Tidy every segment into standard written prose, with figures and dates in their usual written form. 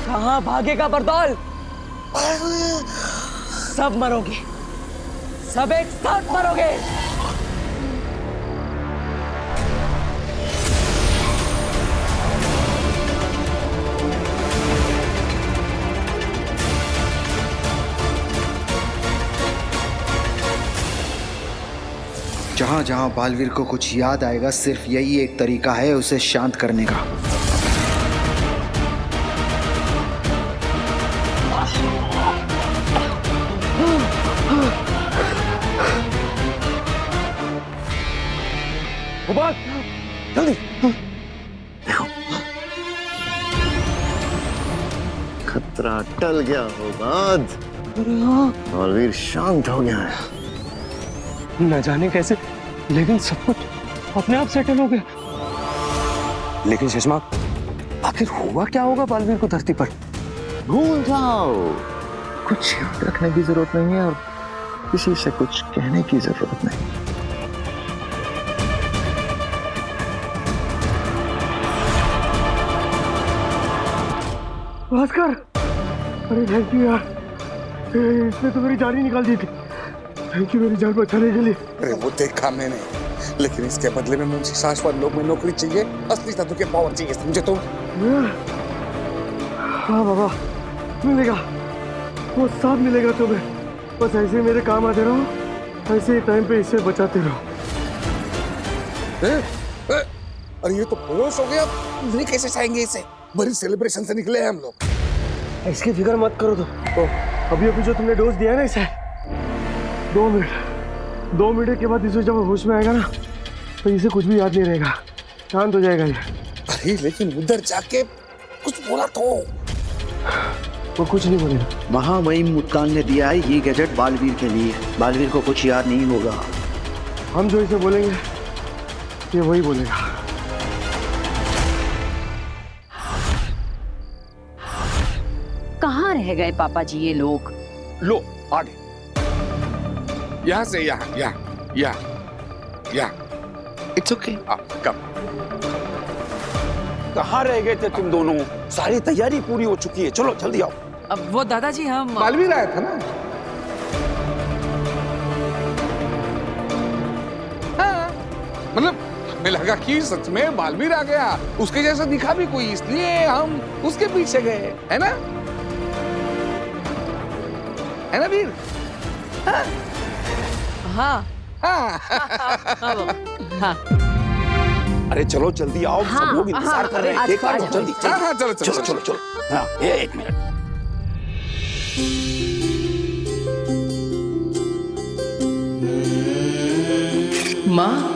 कहाँ भागेगा बरदौल? सब मरोगे, सब एक साथ मरोगे। जहां जहां बालवीर को कुछ याद आएगा, सिर्फ यही एक तरीका है उसे शांत करने का। जल्दी खतरा टल गया होगा। बालवीर शांत हो गया है। न जाने कैसे, लेकिन सब कुछ अपने आप सेटल हो गया। लेकिन चश्मा, आखिर हुआ क्या होगा बालवीर को धरती पर? भूल जाओ, कुछ याद रखने की जरूरत नहीं है और किसी से कुछ कहने की जरूरत नहीं। भास्कर, अरे थैंक यू यार, इसने तो मेरी जान ही निकाल दी थी। थैंक यू मेरी जान बचाने के लिए। अरे वो देखा मैंने, लेकिन इसके बदले में मुझे शाश्वत लोक में नौकरी चाहिए, असली तत्व के पावर चाहिए, समझे तुम? हाँ बाबा, मिलेगा, वो सब मिलेगा तुम्हें। बस ऐसे मेरे काम आते रहो, ऐसे ही टाइम पे इसे बचाते रहो। अरे ये तो बेहोश हो गया, नहीं कैसे चाहेंगे इसे? बड़ी सेलिब्रेशन से निकले हैं हम लोग। इसकी फिक्र मत करो। तो अभी अभी जो तुमने डोज दिया है ना इसे, 2 मिनट के बाद इसे जब होश में आएगा ना, तो इसे कुछ भी याद नहीं रहेगा, शांत हो जाएगा ये। अरे लेकिन उधर जाके कुछ बोला तो? वो कुछ नहीं बोलेगा। महामहिम मुत्तान ने दिया है ये गैजेट बालवीर के लिए। बालवीर को कुछ याद नहीं होगा। हम जो इसे बोलेंगे ये वही बोलेगा। कहाँ रह गए पापा जी ये लोग? लो आगे, यहाँ से यहाँ। It's okay. कम। कहाँ रह गए थे तुम दोनों? सारी तैयारी पूरी हो चुकी है, चलो जल्दी आओ। अब वो दादाजी हम बालवीर आया था ना? हाँ, मतलब हमें लगा कि सच में बालवीर आ गया, उसके जैसा दिखा भी कोई, इसलिए हम उसके पीछे गए, है ना? है ना वीर? हाँ हाँ हाँ। अरे चलो जल्दी आओ, हाँ, सब लोग इंतजार कर रहे हैं। आज देखा आज लो, जल्दी हाँ, चलो। चलो। हाँ, एक मिनट। माँ,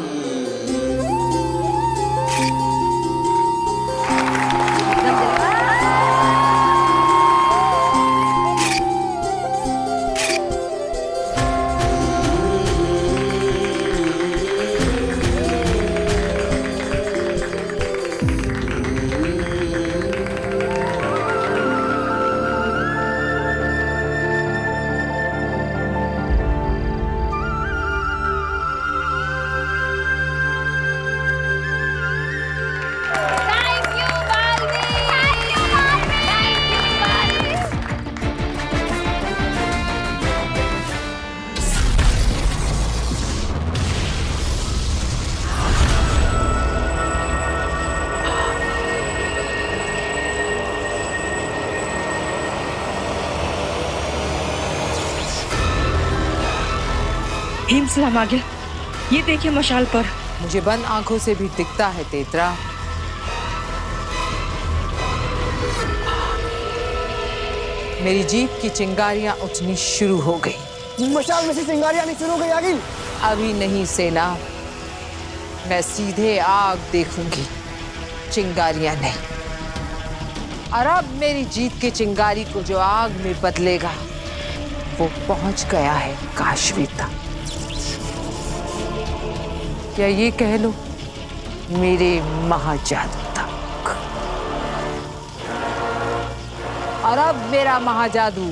हिमसलाम आ गया। ये देखिए मशाल पर। मुझे बंद आंखों से भी दिखता है तेतरा। मेरी जीत की चिंगारियां उठनी शुरू हो गई। मशाल में से चिंगारियां नहीं शुरू हो गई आगिल? अभी नहीं सेना, मैं सीधे आग देखूंगी, चिंगारियां नहीं। और अब मेरी जीत की चिंगारी को जो आग में बदलेगा, वो पहुंच गया है काशवी तक, या ये कह लो मेरे महाजादू तक। और अब मेरा महाजादू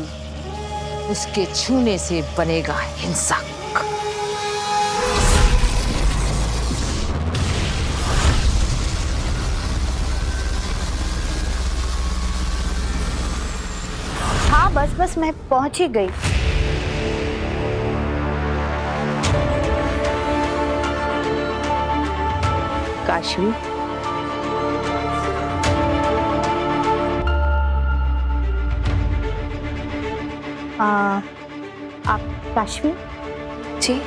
उसके छूने से बनेगा हिंसक। बस मैं पहुंच ही गई। काशवी, आप काशवी जी।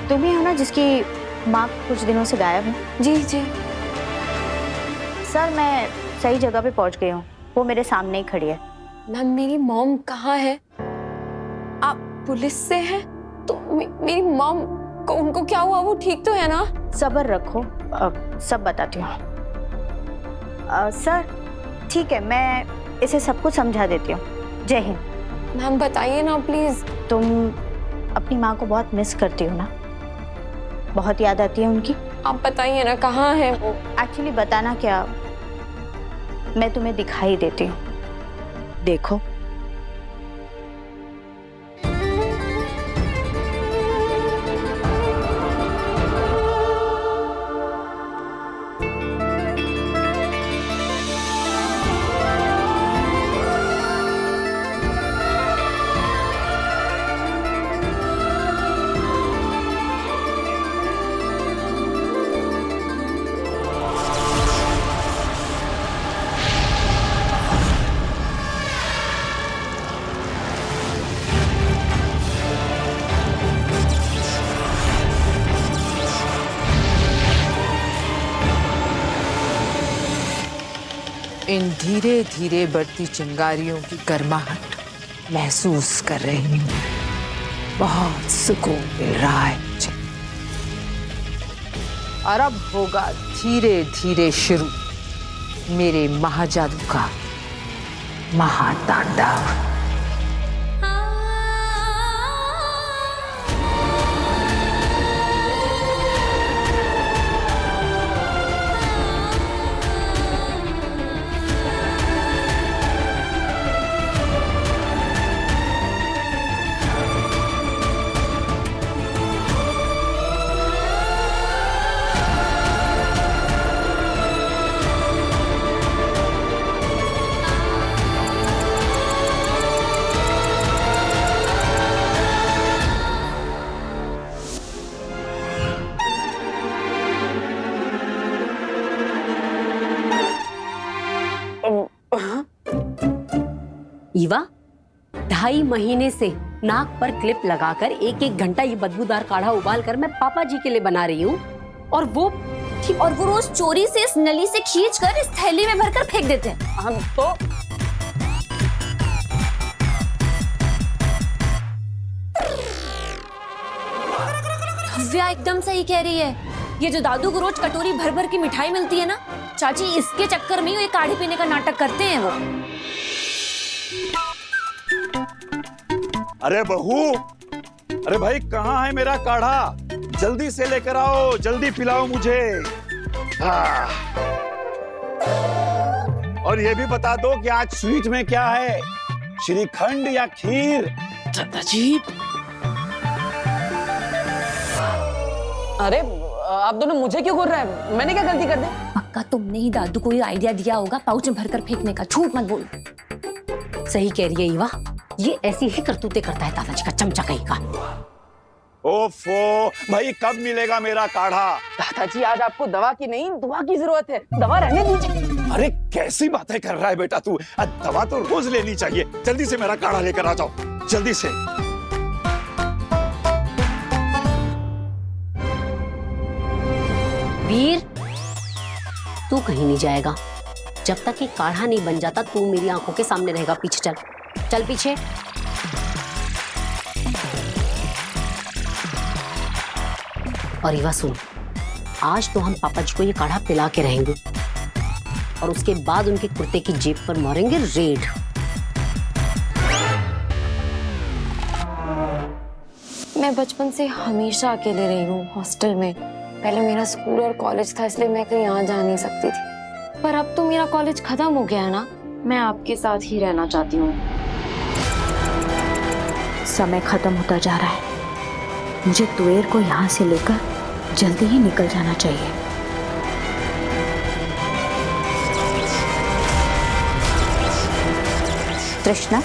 तुम ही हो ना जिसकी माँ कुछ दिनों से गायब है? जी जी। सर, मैं सही जगह पे पहुंच गई हूँ, वो मेरे सामने ही खड़ी है। मैम, मेरी मॉम कहाँ है? आप पुलिस से हैं? तो मेरी मॉम को, उनको क्या हुआ? वो ठीक तो है ना? सब्र रखो, सब बताती हूँ। सर ठीक है, मैं इसे सब कुछ समझा देती हूँ। जय हिंद। मैम बताइए ना प्लीज। तुम अपनी माँ को बहुत मिस करती हो ना? बहुत याद आती है उनकी? आप बताइए ना कहाँ है वो? एक्चुअली बताना क्या, मैं तुम्हें दिखाई देती हूँ, देखो। इन धीरे धीरे बढ़ती चिंगारियों की गर्माहट महसूस कर रही हूँ। बहुत सुकून मिल रहा है मुझे। और अब होगा धीरे धीरे शुरू मेरे महाजादू का महातांडव। ईवा, 2.5 महीने से नाक पर क्लिप लगाकर 1-1 घंटा ये बदबूदार काढ़ा उबाल कर मैं पापा जी के लिए बना रही हूँ, और वो रोज चोरी से इस नली से खींचकर इस थैली में भरकर फेंक देते हैं। हम तो भव्या एकदम सही कह रही है। ये जो दादू को रोज कटोरी भर भर की मिठाई मिलती है ना, चाची इसके चक्कर में ये काढ़े पीने का नाटक करते हैं वो। अरे बहू, अरे भाई कहाँ है मेरा काढ़ा? जल्दी से लेकर आओ, जल्दी पिलाओ मुझे। हाँ। और ये भी बता दो कि आज स्वीट में क्या है, श्रीखंड या खीर? दादाजी, अरे आप दोनों मुझे क्यों घूर रहे हैं? मैंने क्या गलती कर दी? पक्का तुमने ही दादू को ये आइडिया दिया होगा पाउच में भरकर फेंकने का। झूठ मत बोल। सही कह रही है ईवा, ये ऐसी ही करतूतें करता है दादाजी का चमचा कहीं का। ओफो, भाई कब मिलेगा मेरा काढ़ा? दादाजी आज आपको दवा की नहीं, दुआ की जरूरत है। दवा रहने दीजिए। अरे कैसी बातें कर रहा है बेटा तू? दवा तो रोज लेनी चाहिए। जल्दी से मेरा काढ़ा लेकर आ जाओ, जल्दी से। वीर, तू कहीं नहीं जाएगा जब तक ये काढ़ा नहीं बन जाता। तू मेरी आंखों के सामने रहेगा। पीछे चल, चल पीछे। और ईवा सुन, आज तो हम पापा जी को ये काढ़ा पिला के रहेंगे और उसके बाद उनके कुर्ते की जेब पर मारेंगे रेड। मैं बचपन से हमेशा अकेले रही हूँ हॉस्टल में। पहले मेरा स्कूल और कॉलेज था, इसलिए मैं कहीं यहाँ जा नहीं सकती थी। पर अब तो मेरा कॉलेज खत्म हो गया है ना, मैं आपके साथ ही रहना चाहती हूँ। समय खत्म होता जा रहा है, मुझे तुएर को यहाँ से लेकर जल्दी ही निकल जाना चाहिए। तृष्णा,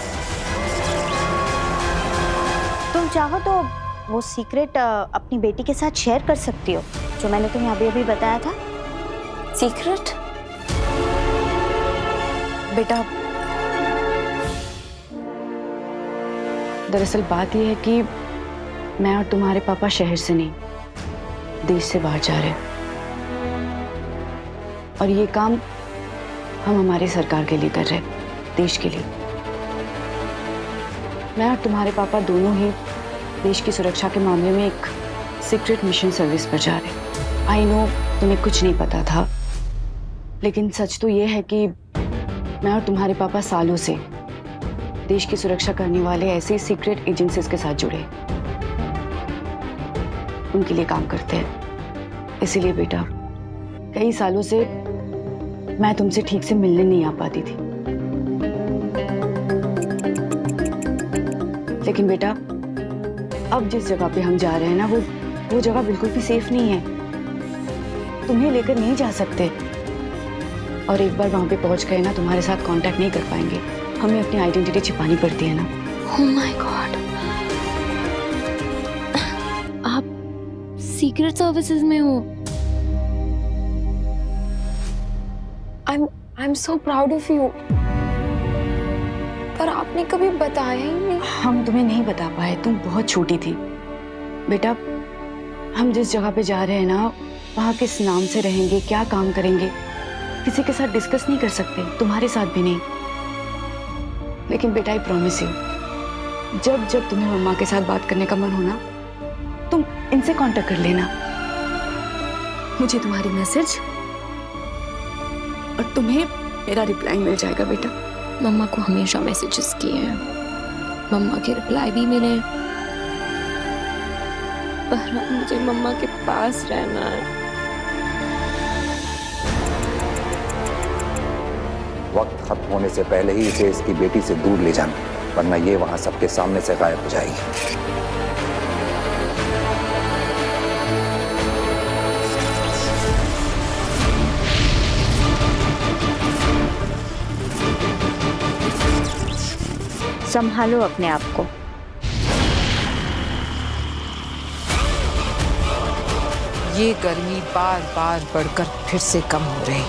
तुम चाहो तो वो सीक्रेट अपनी बेटी के साथ शेयर कर सकती हो जो मैंने तुम्हें अभी अभी बताया था। सीक्रेट? बेटा, दरअसल बात यह है कि मैं और तुम्हारे पापा शहर से नहीं, देश से बाहर जा रहे हैं, और ये काम हम हमारी सरकार के लिए कर रहे हैं, देश के लिए। मैं और तुम्हारे पापा दोनों ही देश की सुरक्षा के मामले में एक सीक्रेट मिशन सर्विस पर जा रहे हैं। आई नो तुम्हें कुछ नहीं पता था, लेकिन सच तो ये है कि मैं और तुम्हारे पापा सालों से देश की सुरक्षा करने वाले ऐसे सीक्रेट एजेंसीज के साथ जुड़े, उनके लिए काम करते हैं। इसीलिए बेटा, कई सालों से मैं तुमसे ठीक से मिलने नहीं आ पाती थी। लेकिन बेटा, अब जिस जगह पे हम जा रहे हैं ना, वो जगह बिल्कुल भी सेफ नहीं है। तुम्हें लेकर नहीं जा सकते, और एक बार वहां पे पहुंच गए ना, तुम्हारे साथ कांटेक्ट नहीं कर पाएंगे। हमें अपनी आइडेंटिटी छिपानी पड़ती है ना। Oh my God! आप सीक्रेट सर्विसेज में हो। I'm so proud of you. पर आपने कभी बताया ही नहीं। हम तुम्हें नहीं बता पाए, तुम बहुत छोटी थी। बेटा, हम जिस जगह पे जा रहे हैं ना, वहाँ किस नाम से रहेंगे, क्या काम करेंगे, किसी के साथ डिस्कस नहीं कर सकते, तुम्हारे साथ भी नहीं। लेकिन बेटा, आई प्रॉमिस यू, जब जब तुम्हें मम्मा के साथ बात करने का मन हो ना, तुम इनसे कांटेक्ट कर लेना। मुझे तुम्हारी मैसेज और तुम्हें मेरा रिप्लाई मिल जाएगा बेटा। मम्मा को हमेशा मैसेजेस किए हैं, मम्मा के रिप्लाई भी मिले, पर अब मुझे मम्मा के पास रहना है। वक्त खत्म होने से पहले ही इसे इसकी बेटी से दूर ले जाना, वरना ये वहां सबके सामने से गायब हो जाएगी। संभालो अपने आप को। ये गर्मी बार बार बढ़कर फिर से कम हो रही।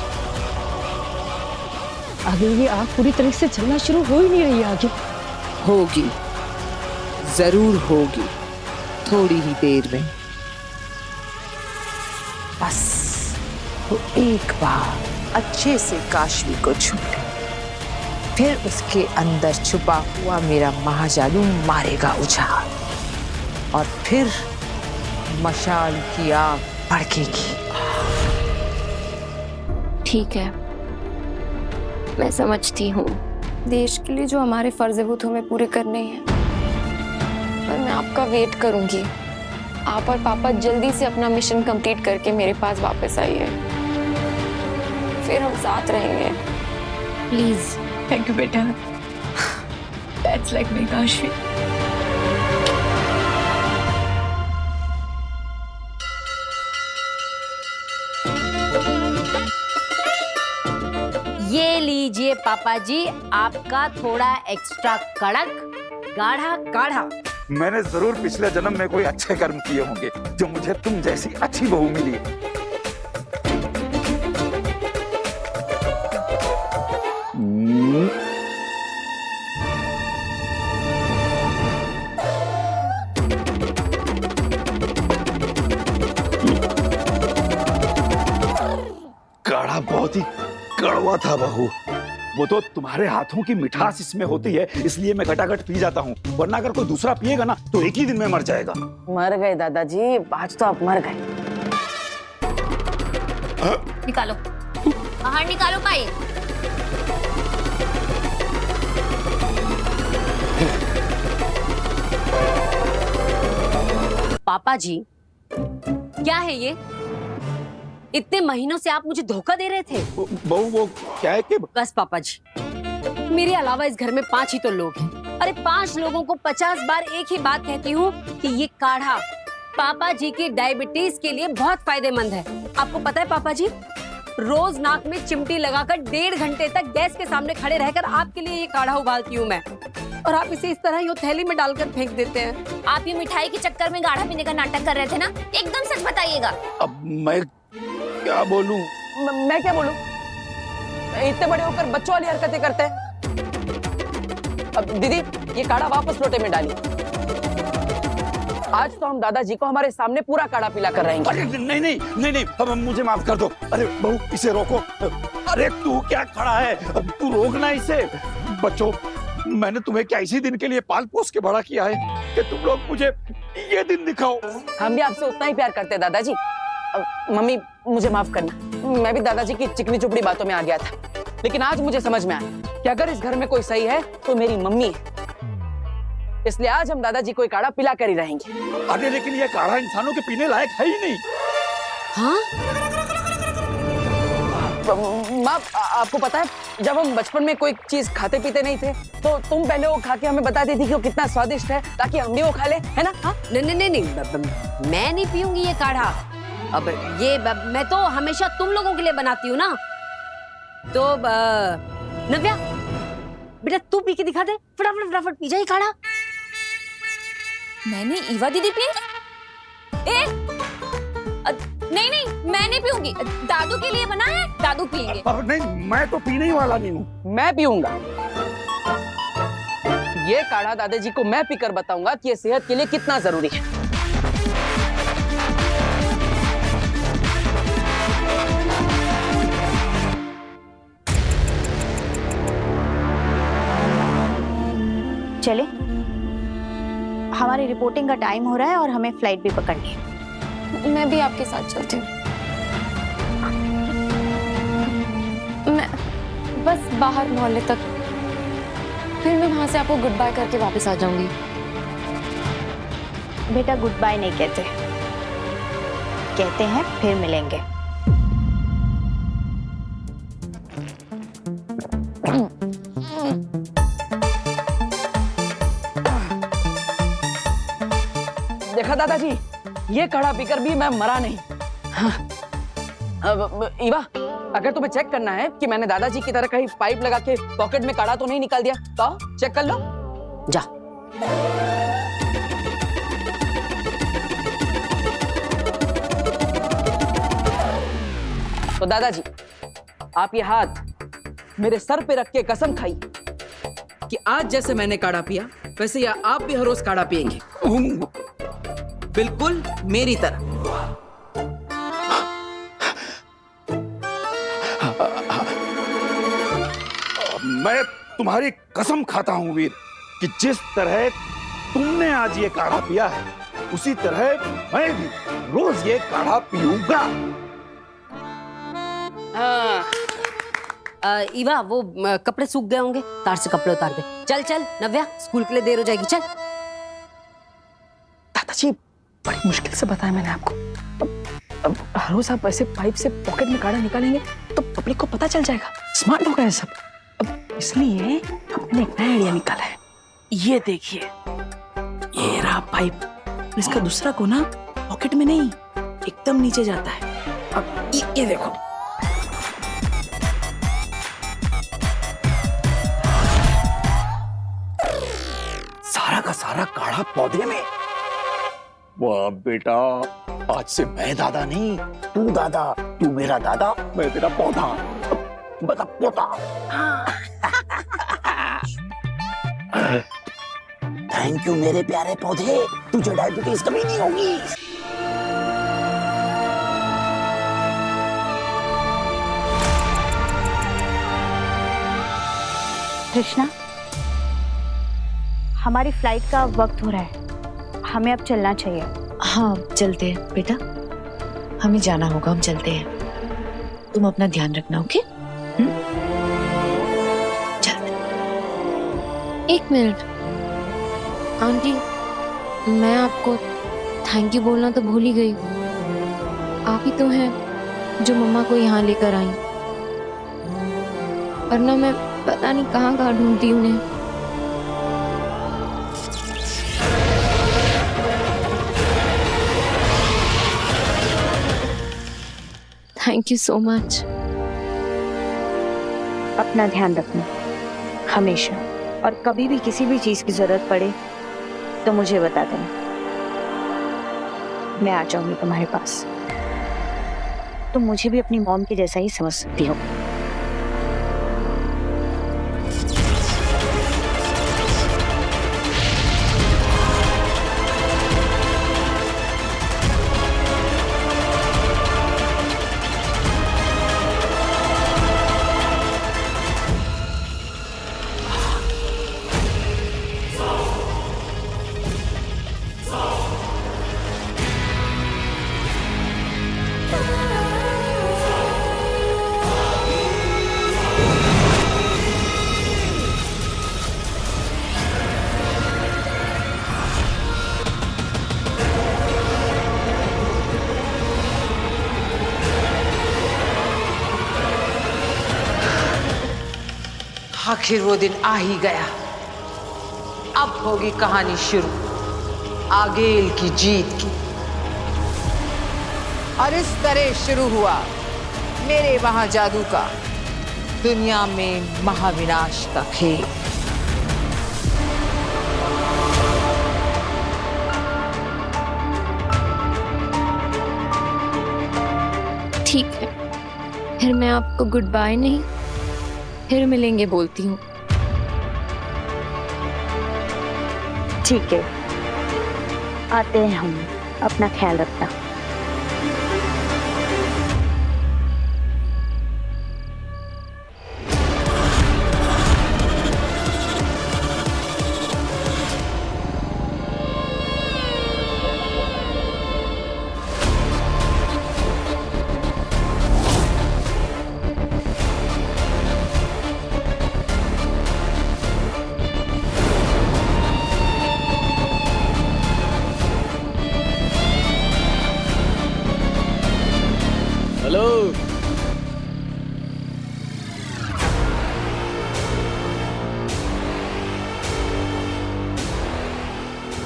अभी ये आग पूरी तरह से चलना शुरू हो ही नहीं रही आगे। होगी, जरूर होगी, थोड़ी ही देर में। बस वो एक बार अच्छे से काशवी को छू ले, फिर उसके अंदर छुपा हुआ मेरा महाजादू मारेगा उछाल, और फिर मशाल की आग भड़केगी। ठीक है, मैं समझती हूँ, देश के लिए जो हमारे फर्ज है वो तो हमें पूरे करने हैं, पर मैं आपका वेट करूंगी। आप और पापा जल्दी से अपना मिशन कंप्लीट करके मेरे पास वापस आइए, फिर हम साथ रहेंगे, प्लीज। थैंक यू बेटा, दैट्स लाइक माय काशवी। ये लीजिए पापा जी, आपका थोड़ा एक्स्ट्रा कड़क गाढ़ा काढ़ा। मैंने जरूर पिछले जन्म में कोई अच्छे कर्म किए होंगे जो मुझे तुम जैसी अच्छी बहू मिली। काढ़ा बहुत ही कड़वा था बहू। वो तो तुम्हारे हाथों की मिठास इसमें होती है, इसलिए मैं घटाघट पी जाता हूँ, वरना अगर कोई दूसरा पिएगा ना तो एक ही दिन में मर जाएगा। मर गए दादाजी, आज तो आप मर गए। निकालो, बाहर निकालो पाइप। पापा जी, क्या है ये? इतने महीनों से आप मुझे धोखा दे रहे थे। बहू वो क्या है कि बस पापा जी, मेरे अलावा इस घर में 5 ही तो लोग हैं। अरे 5 लोगों को 50 बार एक ही बात कहती हूँ कि ये काढ़ा पापा जी की डायबिटीज के लिए बहुत फायदेमंद है। आपको पता है पापा जी, रोज नाक में चिमटी लगाकर 1.5 घंटे तक गैस के सामने खड़े रहकर आपके लिए ये काढ़ा उबालती हूँ मैं, और आप इसे इस तरह यूँ थैली में डालकर फेंक देते हैं। आप ये मिठाई के चक्कर में गाढ़ा पीने का नाटक कर रहे थे ना? एकदम सच बताइएगा। अब मैं क्या बोलूं? मैं क्या बोलूं? इतने बड़े होकर बच्चों वाली हरकतें करते हैं। अब दीदी ये काढ़ा वापस लोटे में डालिए। आज तो हम दादाजी को हमारे सामने पूरा काढ़ा पिला कर रहेंगे। अरे नहीं नहीं नहीं नहीं, अब मुझे माफ कर दो। अरे बहू इसे रोको। अरे तू क्या खड़ा है, तू रोकना इसे। बच्चों, मैंने तुम्हें क्या इसी दिन के लिए पाल पोस के बड़ा किया है कि तुम लोग मुझे ये दिन दिखाओ? हम भी आपसे उतना ही प्यार करते हैं दादाजी। मम्मी मुझे माफ करना, मैं भी दादाजी की चिकनी चुपड़ी बातों में आ गया था, लेकिन आज मुझे समझ में आया कि अगर इस घर में कोई सही है तो मेरी मम्मी है। इसलिए आज हम दादाजी को काढ़ा पिला कर ही रहेंगे। अरे लेकिन ये काढ़ा इंसानों के पीने लायक है ही नहीं। हाँ? माँ, आपको पता है जब हम बचपन में कोई चीज खाते पीते नहीं थे तो तुम पहले वो खा के हमें बता देती कि वो कितना स्वादिष्ट है, ताकि हम भी वो खा ले, है ना? हाँ? नहीं, मैं नहीं पीऊंगी ये काढ़ा। अब ये मैं तो हमेशा तुम लोगों के लिए बनाती हूँ ना। तो नव्या बेटा तू पी के दिखा दे, फटाफट पी जा ये काढ़ा। मैंने ईवा दीदी पियेंगे? नहीं, मैं नहीं पीऊंगी। दादू के लिए बना है, दादू पियेंगे। नहीं, मैं तो पीने ही वाला नहीं हूँ। मैं पीऊंगा ये काढ़ा। दादाजी को मैं पीकर बताऊंगा कि ये सेहत के लिए कितना जरूरी है। चले, हमारी रिपोर्टिंग का टाइम हो रहा है और हमें फ्लाइट भी पकड़नी है। मैं भी आपके साथ चलती हूँ। मैं बस बाहर मोहल्ले तक, फिर मैं वहां से आपको गुड बाय करके वापस आ जाऊंगी। बेटा गुड बाय नहीं कहते, कहते हैं फिर मिलेंगे। देखा दादाजी, ये काढ़ा पीकर भी मैं मरा नहीं। हाँ। ईवा, अगर तुम्हें चेक करना है कि मैंने दादाजी की तरह कहीं पाइप लगा के पॉकेट में काढ़ा तो नहीं निकाल दिया, तो चेक कर लो। जा। तो दादाजी, आप ये हाथ मेरे सर पे रख के कसम खाई कि आज जैसे मैंने काढ़ा पिया वैसे या आप भी हर रोज काढ़ा पियेंगे, बिल्कुल मेरी तरह। मैं तुम्हारी कसम खाता हूं वीर कि जिस तरह तुमने आज ये काढ़ा पिया है उसी तरह मैं भी रोज ये काढ़ा पीऊंगा। ईवा वो कपड़े सूख गए होंगे, तार से कपड़े उतार दे। चल नव्या, स्कूल के लिए देर हो जाएगी। चल। दादाजी बड़ी मुश्किल से बताया मैंने आपको। अब हर रोज आप ऐसे पाइप से पॉकेट में काढ़ा निकालेंगे तो पब्लिक को पता चल जाएगा, स्मार्ट होगा ये सब। अब इसलिए हमने एक नया आइडिया निकाला है। ये देखिए, ये रहा पाइप, इसका दूसरा कोना पॉकेट में नहीं, एकदम नीचे जाता है। अब ये देखो, सारा का सारा काढ़ा पौधे में। वाह बेटा, आज से मैं दादा नहीं, तू दादा, तू मेरा दादा, मैं तेरा पौधा, बता पोता। थैंक यू मेरे प्यारे पौधे, तुझे डायबिटीज कभी नहीं होगी। कृष्णा, हमारी फ्लाइट का वक्त हो रहा है, हमें अब चलना चाहिए। हाँ चलते हैं बेटा, हमें जाना होगा, हम चलते हैं। तुम अपना ध्यान रखना, ओके? चलते। एक मिनट आंटी, मैं आपको थैंक यू बोलना तो भूल ही गई। आप ही तो हैं जो मम्मा को यहाँ लेकर आई, वरना मैं पता नहीं कहाँ कहाँ ढूंढती उन्हें। Thank you so much. अपना ध्यान रखना हमेशा, और कभी भी किसी भी चीज की जरूरत पड़े तो मुझे बता देना, मैं आ जाऊंगी तुम्हारे पास। तुम मुझे भी अपनी मॉम के जैसा ही समझ सकती हो। आखिर वो दिन आ ही गया। अब होगी कहानी शुरू आगेल की जीत की। और इस तरह शुरू हुआ मेरे वहां जादू का दुनिया में महाविनाश का खेल। ठीक है, फिर मैं आपको गुड बाय नहीं, फिर मिलेंगे बोलती हूँ। ठीक है, आते हैं हम, अपना ख्याल रखना। हेलो,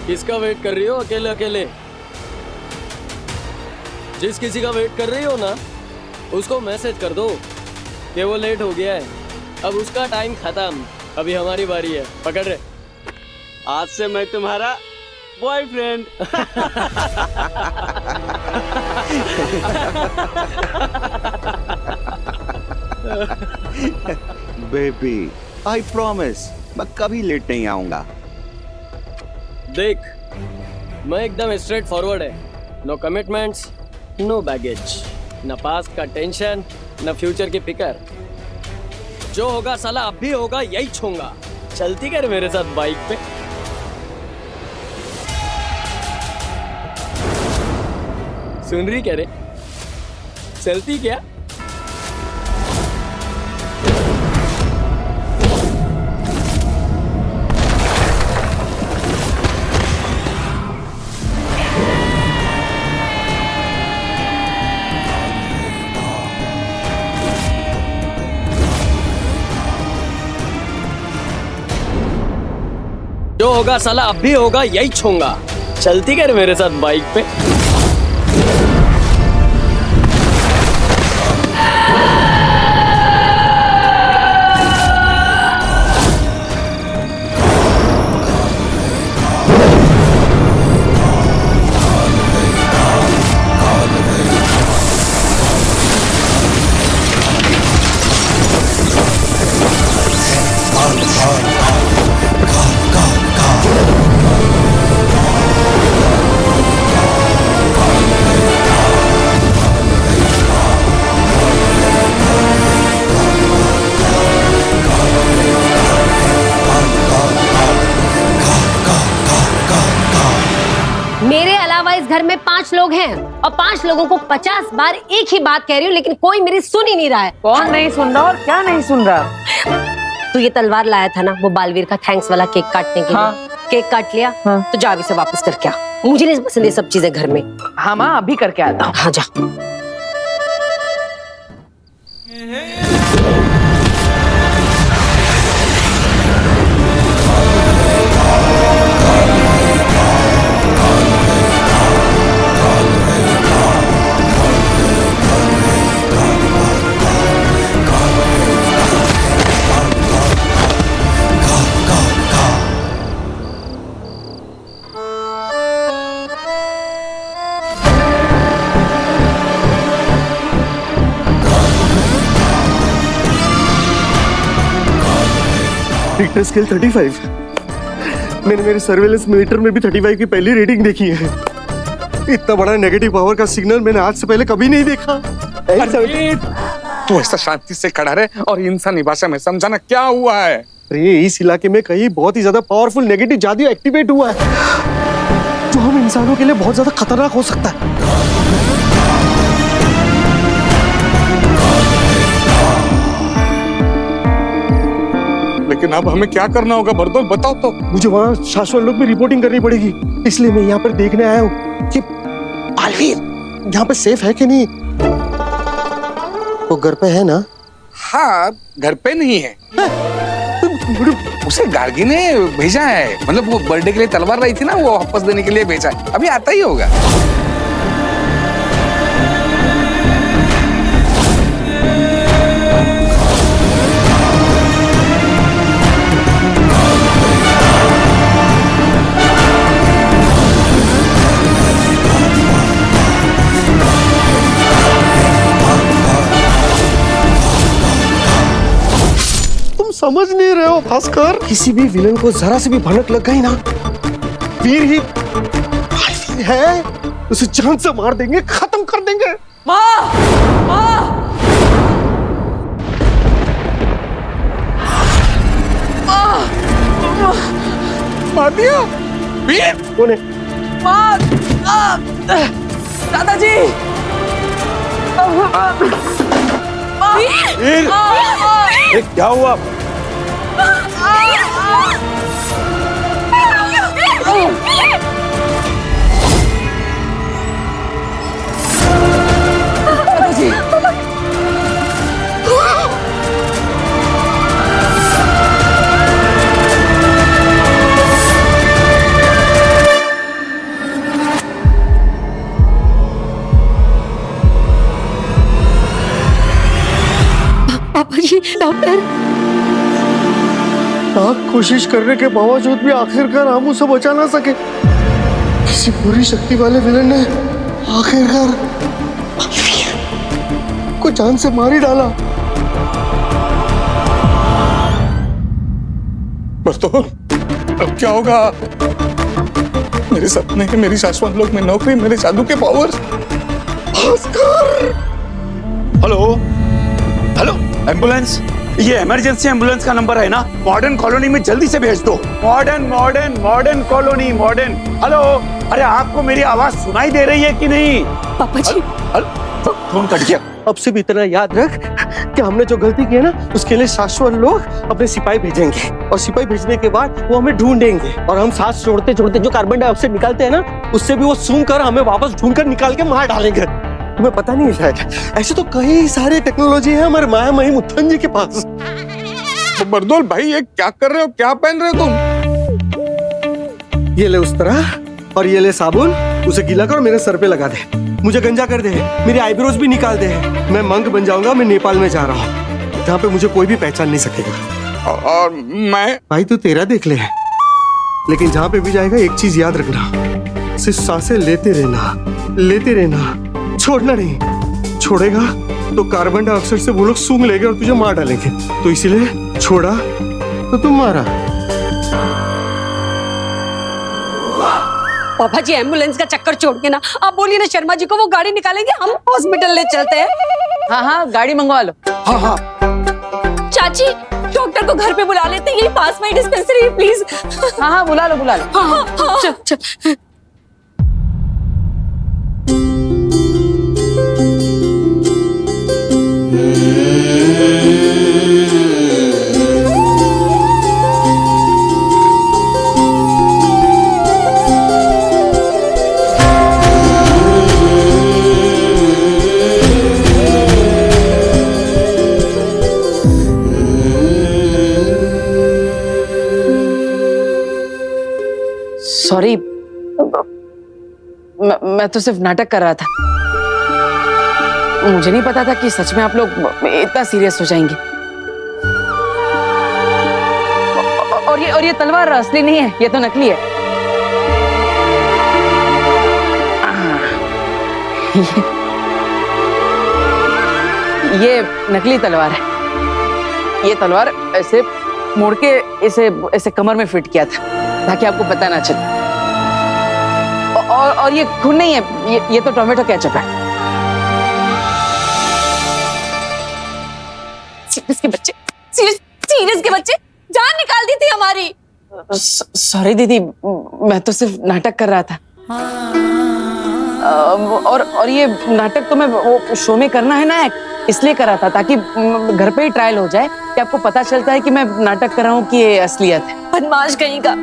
किसका वेट कर रही हो अकेले अकेले? जिस किसी का वेट कर रही हो ना, उसको मैसेज कर दो कि वो लेट हो गया है, अब उसका टाइम खत्म, अभी हमारी बारी है। पकड़ रहे, आज से मैं तुम्हारा बॉयफ्रेंड। बेबी, आई प्रॉमिस मैं कभी लेट नहीं आऊंगा। देख, मैं एकदम स्ट्रेट फॉरवर्ड है, नो कमिटमेंट्स, नो बैगेज, न पास्ट का टेंशन, न फ्यूचर की फिक्र। जो होगा साला अब भी होगा, यही छूंगा। चलती कर मेरे साथ बाइक पे। सुन रही क्या रे? चलती क्या? जो होगा साला अब भी होगा, यही छूंगा। चलती कर मेरे साथ बाइक पे। मेरे अलावा इस घर में 5 लोग हैं और 5 लोगों को 50 बार एक ही बात कह रही हूँ, लेकिन कोई मेरी सुन ही नहीं रहा है। कौन नहीं सुन रहा और क्या नहीं सुन रहा? तू ये तलवार लाया था ना, वो बालवीर का थैंक्स वाला केक काटने के लिए। केक काट लिया? तो जा अभी से वापस करके आ। मुझे नहीं पसंद ये सब चीजें घर में। हाँ माँ, अभी करके आता हूँ। हाँ जा। Richter scale 35। मैंने मेरे सर्वेलेंस मीटर में भी 35 की पहली रीडिंग देखी है। इतना बड़ा नेगेटिव पावर का सिग्नल मैंने आज से पहले कभी नहीं देखा। अरे तू ऐसा शांति से खड़ा रहे और इंसानी भाषा में समझाना क्या हुआ है। अरे इस इलाके में कहीं बहुत ही ज्यादा पावरफुल नेगेटिव जादू एक्टिवेट हुआ है जो हम इंसानों के लिए बहुत ज्यादा खतरनाक हो सकता है। लेकिन अब हमें क्या करना होगा बरदौल, बताओ तो। मुझे वहाँ शाश्वत लोग में रिपोर्टिंग करनी पड़ेगी, इसलिए मैं यहाँ पर देखने आया हूँ कि बालवीर यहाँ पे सेफ है कि नहीं। वो घर पे है ना? हाँ घर पे नहीं है। उसे गार्गी ने भेजा है, मतलब वो बर्थडे के लिए तलवार लाई थी ना, वो वापस देने के लिए भेजा है। अभी आता ही होगा। समझ नहीं रहे हो भास्कर, किसी भी विलन को जरा से भी भनक लग गई ना, वीर ही वीर है, उसे जान से मार देंगे, खत्म कर देंगे। माँ! माँ! मार दिया? वीर! कौन है? माँ! दादाजी! वीर! ये क्या हुआ? पापा जी, डॉक्टर। कोशिश करने के बावजूद भी आखिरकार हम उसे बचा ना सके। किसी पूरी शक्ति वाले विलन ने आखिरकार को जान से मार ही डाला। बरदौल, अब क्या होगा? मेरे सपने, मेरी शाश्वत लोक में नौकरी, मेरे जादू के powers. Bhaskar! Hello hello, ambulance, ये इमरजेंसी एम्बुलेंस का नंबर है ना? मॉडर्न कॉलोनी में जल्दी से भेज दो। Modern colony, modern. हेलो, अरे आपको मेरी आवाज सुनाई दे रही है कि नहीं? पापा जी, फोन कट गया। अब से भी इतना याद रख कि हमने जो गलती की है ना, उसके लिए शाश्वत लोग अपने सिपाही भेजेंगे और सिपाही भेजने के बाद वो हमें ढूंढेंगे और हम सांस छोड़ते छोड़ते जो कार्बन डाइऑक्साइड निकालते हैं ना, उससे भी वो सूंघ कर हमें वापस ढूंढ कर निकाल के मार डालेंगे। तुम्हें पता नहीं है, ऐसे तो कई सारे टेक्नोलॉजी है हमारे माया मही मुत्थन जी के पास। तो बरदौल भाई, ये क्या कर रहे हो? क्या पहन रहे हो तुम? ये ले उस तरह और ये ले साबुन, उसे गीला कर और मेरे सर पे लगा दे। मुझे गंजा कर दे, मेरी आईब्रोज भी निकाल दे। मैं मंक बन जाऊंगा। मैं नेपाल में जा रहा हूँ, जहाँ पे मुझे कोई भी पहचान नहीं सकेगा। और मैं? भाई तू तेरा देख ले, लेकिन जहाँ पे भी जाएगा एक चीज याद रखना, सिर्फ सांसें लेते रहना, छोड़ना नहीं। छोड़ेगा तो कार्बन डाइऑक्साइड से वो लोग सूंघ लेंगे और तुझे मार डालेंगे। तो इसीलिए छोड़ा तो तुम मारा। पापा जी, एम्बुलेंस का चक्कर छोड़ के ना आप बोलिए ना शर्मा जी को, वो गाड़ी निकालेंगे, हम हॉस्पिटल ले चलते हैं। हाँ हाँ, गाड़ी मंगवा लो। हाँ हाँ। चाची, डॉक्टर को घर पे बुला लेते हैं, यही पास में डिस्पेंसरी है, प्लीज। हाँ हाँ, बुला लो बुला लो। हाँ, हाँ। चल चल। सॉरी, मैं तो सिर्फ नाटक कर रहा था। मुझे नहीं पता था कि सच में आप लोग इतना सीरियस हो जाएंगे। और ये तलवार असली नहीं है, ये तो नकली है। ये नकली तलवार है। ये तलवार ऐसे मोड़ के इसे इसे कमर में फिट किया था ताकि आपको पता ना चले। और ये खून नहीं है, ये तो टोमेटो केचप है। सीरियस के बच्चे, सीरियस के बच्चे, जान निकाल दी थी हमारी। सॉरी दीदी, मैं तो सिर्फ नाटक कर रहा था। और ये नाटक तो मैं वो शो में करना है ना, इसलिए कर रहा था ताकि घर पे ही ट्रायल हो जाए कि आपको पता चलता है कि मैं नाटक कर रहा हूँ कि ये असलियत है। बदमाश कहीं का,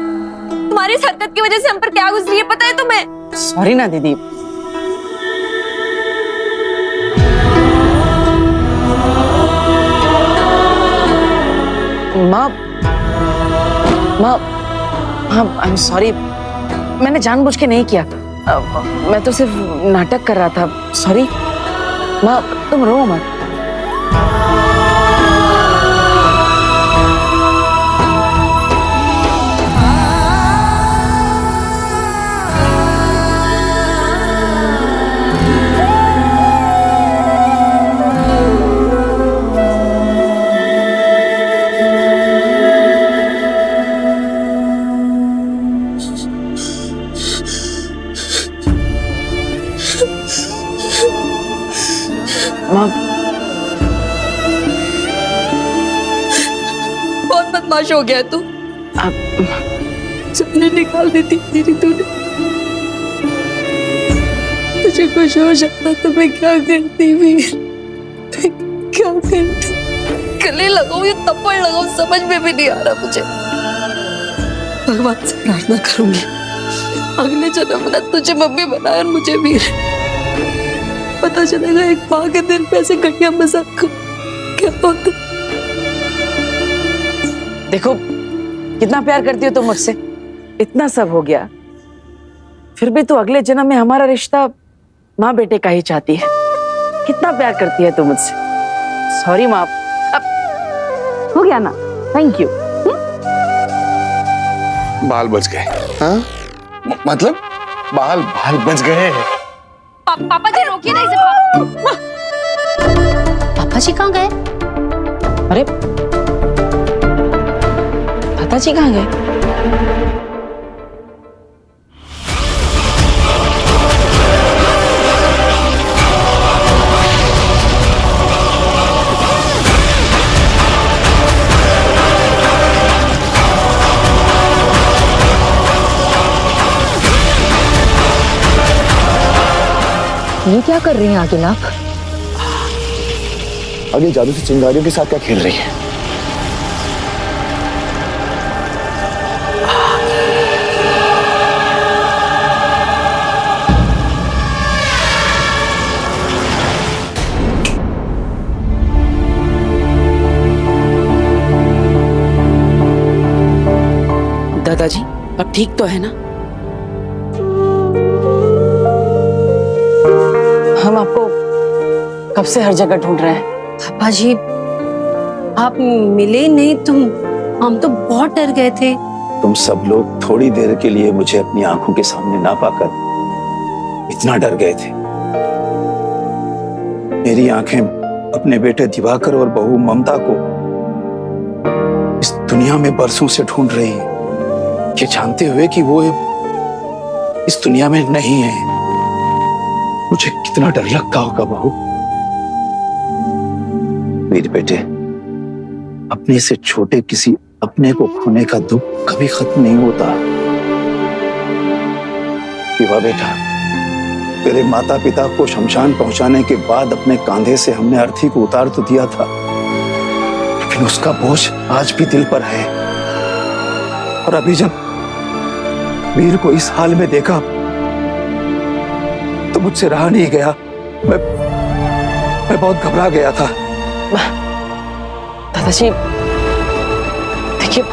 तुम्हारी इस हरकत की वजह से हम पर क्या गुजरी है पता है तुम्हें? सॉरी ना दीदी। माँ आई एम सॉरी, मैंने जानबूझ के नहीं किया, मैं तो सिर्फ नाटक कर रहा था। सॉरी माँ, तुम रो मत। बहुत बदमाश हो गया तू। आप सपने निकाल देती तेरी तूने। तुझे कुछ हो जाता तो मैं क्या करती वीर, क्या करती? गले लगाऊं या थप्पड़ लगाऊं समझ में भी नहीं आ रहा मुझे। भगवान से प्रार्थना करूंगी अगले जन्म में तुझे मम्मी बनाए और मुझे वीर। पता चलेगा एक माँ के दिल पे ऐसे घटिया मजाक क्या होता। देखो कितना प्यार करती हो तुम मुझसे, इतना सब हो गया फिर भी तो अगले जन्म में हमारा रिश्ता माँ बेटे का ही चाहती है। कितना प्यार करती है तुम मुझसे। सॉरी माँ, अब हो गया ना, थैंक यू। बाल बच गए। हाँ मतलब बाल बच गए। पापा जी रोकिए ना इसे। पापा जी कहाँ गए? अरे पिताजी कहाँ गए? ये क्या कर रही हैं आगे आप? आगे जादू से चिंगारियों के साथ क्या खेल रही है? दादाजी अब ठीक तो है ना? हम आपको कब से हर जगह ढूंढ रहे हैं। पापा जी आप मिले नहीं, हम तो बहुत डर गए थे। तुम सब लोग थोड़ी देर के लिए मुझे अपनी आंखों के सामने ना पाकर इतना डर गए थे। मेरी आंखें अपने बेटे दिवाकर और बहू ममता को इस दुनिया में बरसों से ढूंढ रही हैं, ये जानते हुए कि वो इस दुनिया में नहीं है। मुझे कितना डर लगता होगा बहू। मेरे बेटे, अपने से छोटे किसी अपने को खोने का दुख कभी खत्म नहीं होता। विवाह बेटा, तेरे माता पिता को शमशान पहुंचाने के बाद अपने कांधे से हमने अर्थी को उतार तो दिया था, लेकिन उसका बोझ आज भी दिल पर है। और अभी जब वीर को इस हाल में देखा तो मुझसे रहा नहीं गया। मैं बहुत घबरा गया था। दादाजी देखिए,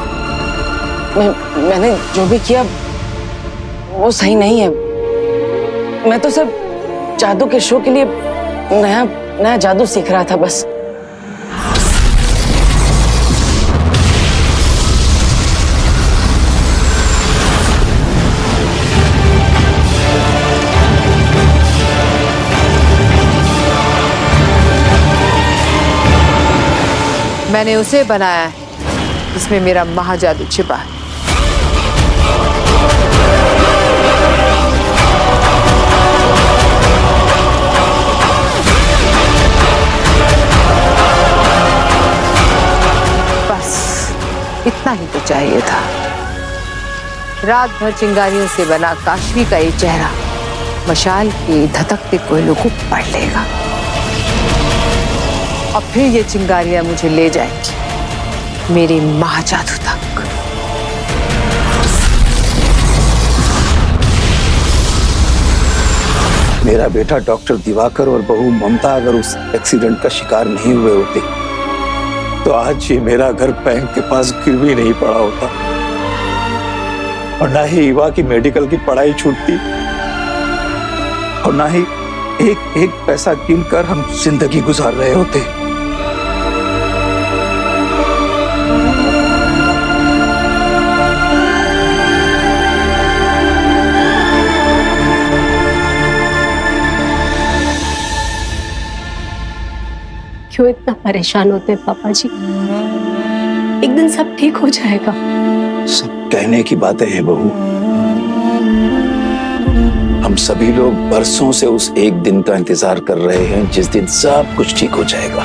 मैंने जो भी किया वो सही नहीं है। मैं तो सिर्फ जादू के शो के लिए नया जादू सीख रहा था बस। मैंने उसे बनाया है इसमें मेरा महाजादू छिपा है। बस इतना ही तो चाहिए था। रात भर चिंगारियों से बना काशवी का ये चेहरा मशाल के धधकते कोयलों को पढ़ लेगा और फिर ये चिंगारियां मुझे ले जाएंगी मेरे महाजादू तक। मेरा बेटा डॉक्टर दिवाकर और बहू ममता अगर उस एक्सीडेंट का शिकार नहीं हुए होते तो आज ये मेरा घर बैंक के पास गिरवी नहीं पड़ा होता और ना ही ईवा की मेडिकल की पढ़ाई छूटती और ना ही एक एक पैसा गिन कर हम जिंदगी गुजार रहे होते। क्यों इतना परेशान होते हैं पापा जी? एक दिन सब ठीक हो जाएगा। सब कहने की बातें हैं बहू। हम सभी लोग बरसों से उस एक दिन का इंतजार कर रहे हैं जिस दिन सब कुछ ठीक हो जाएगा।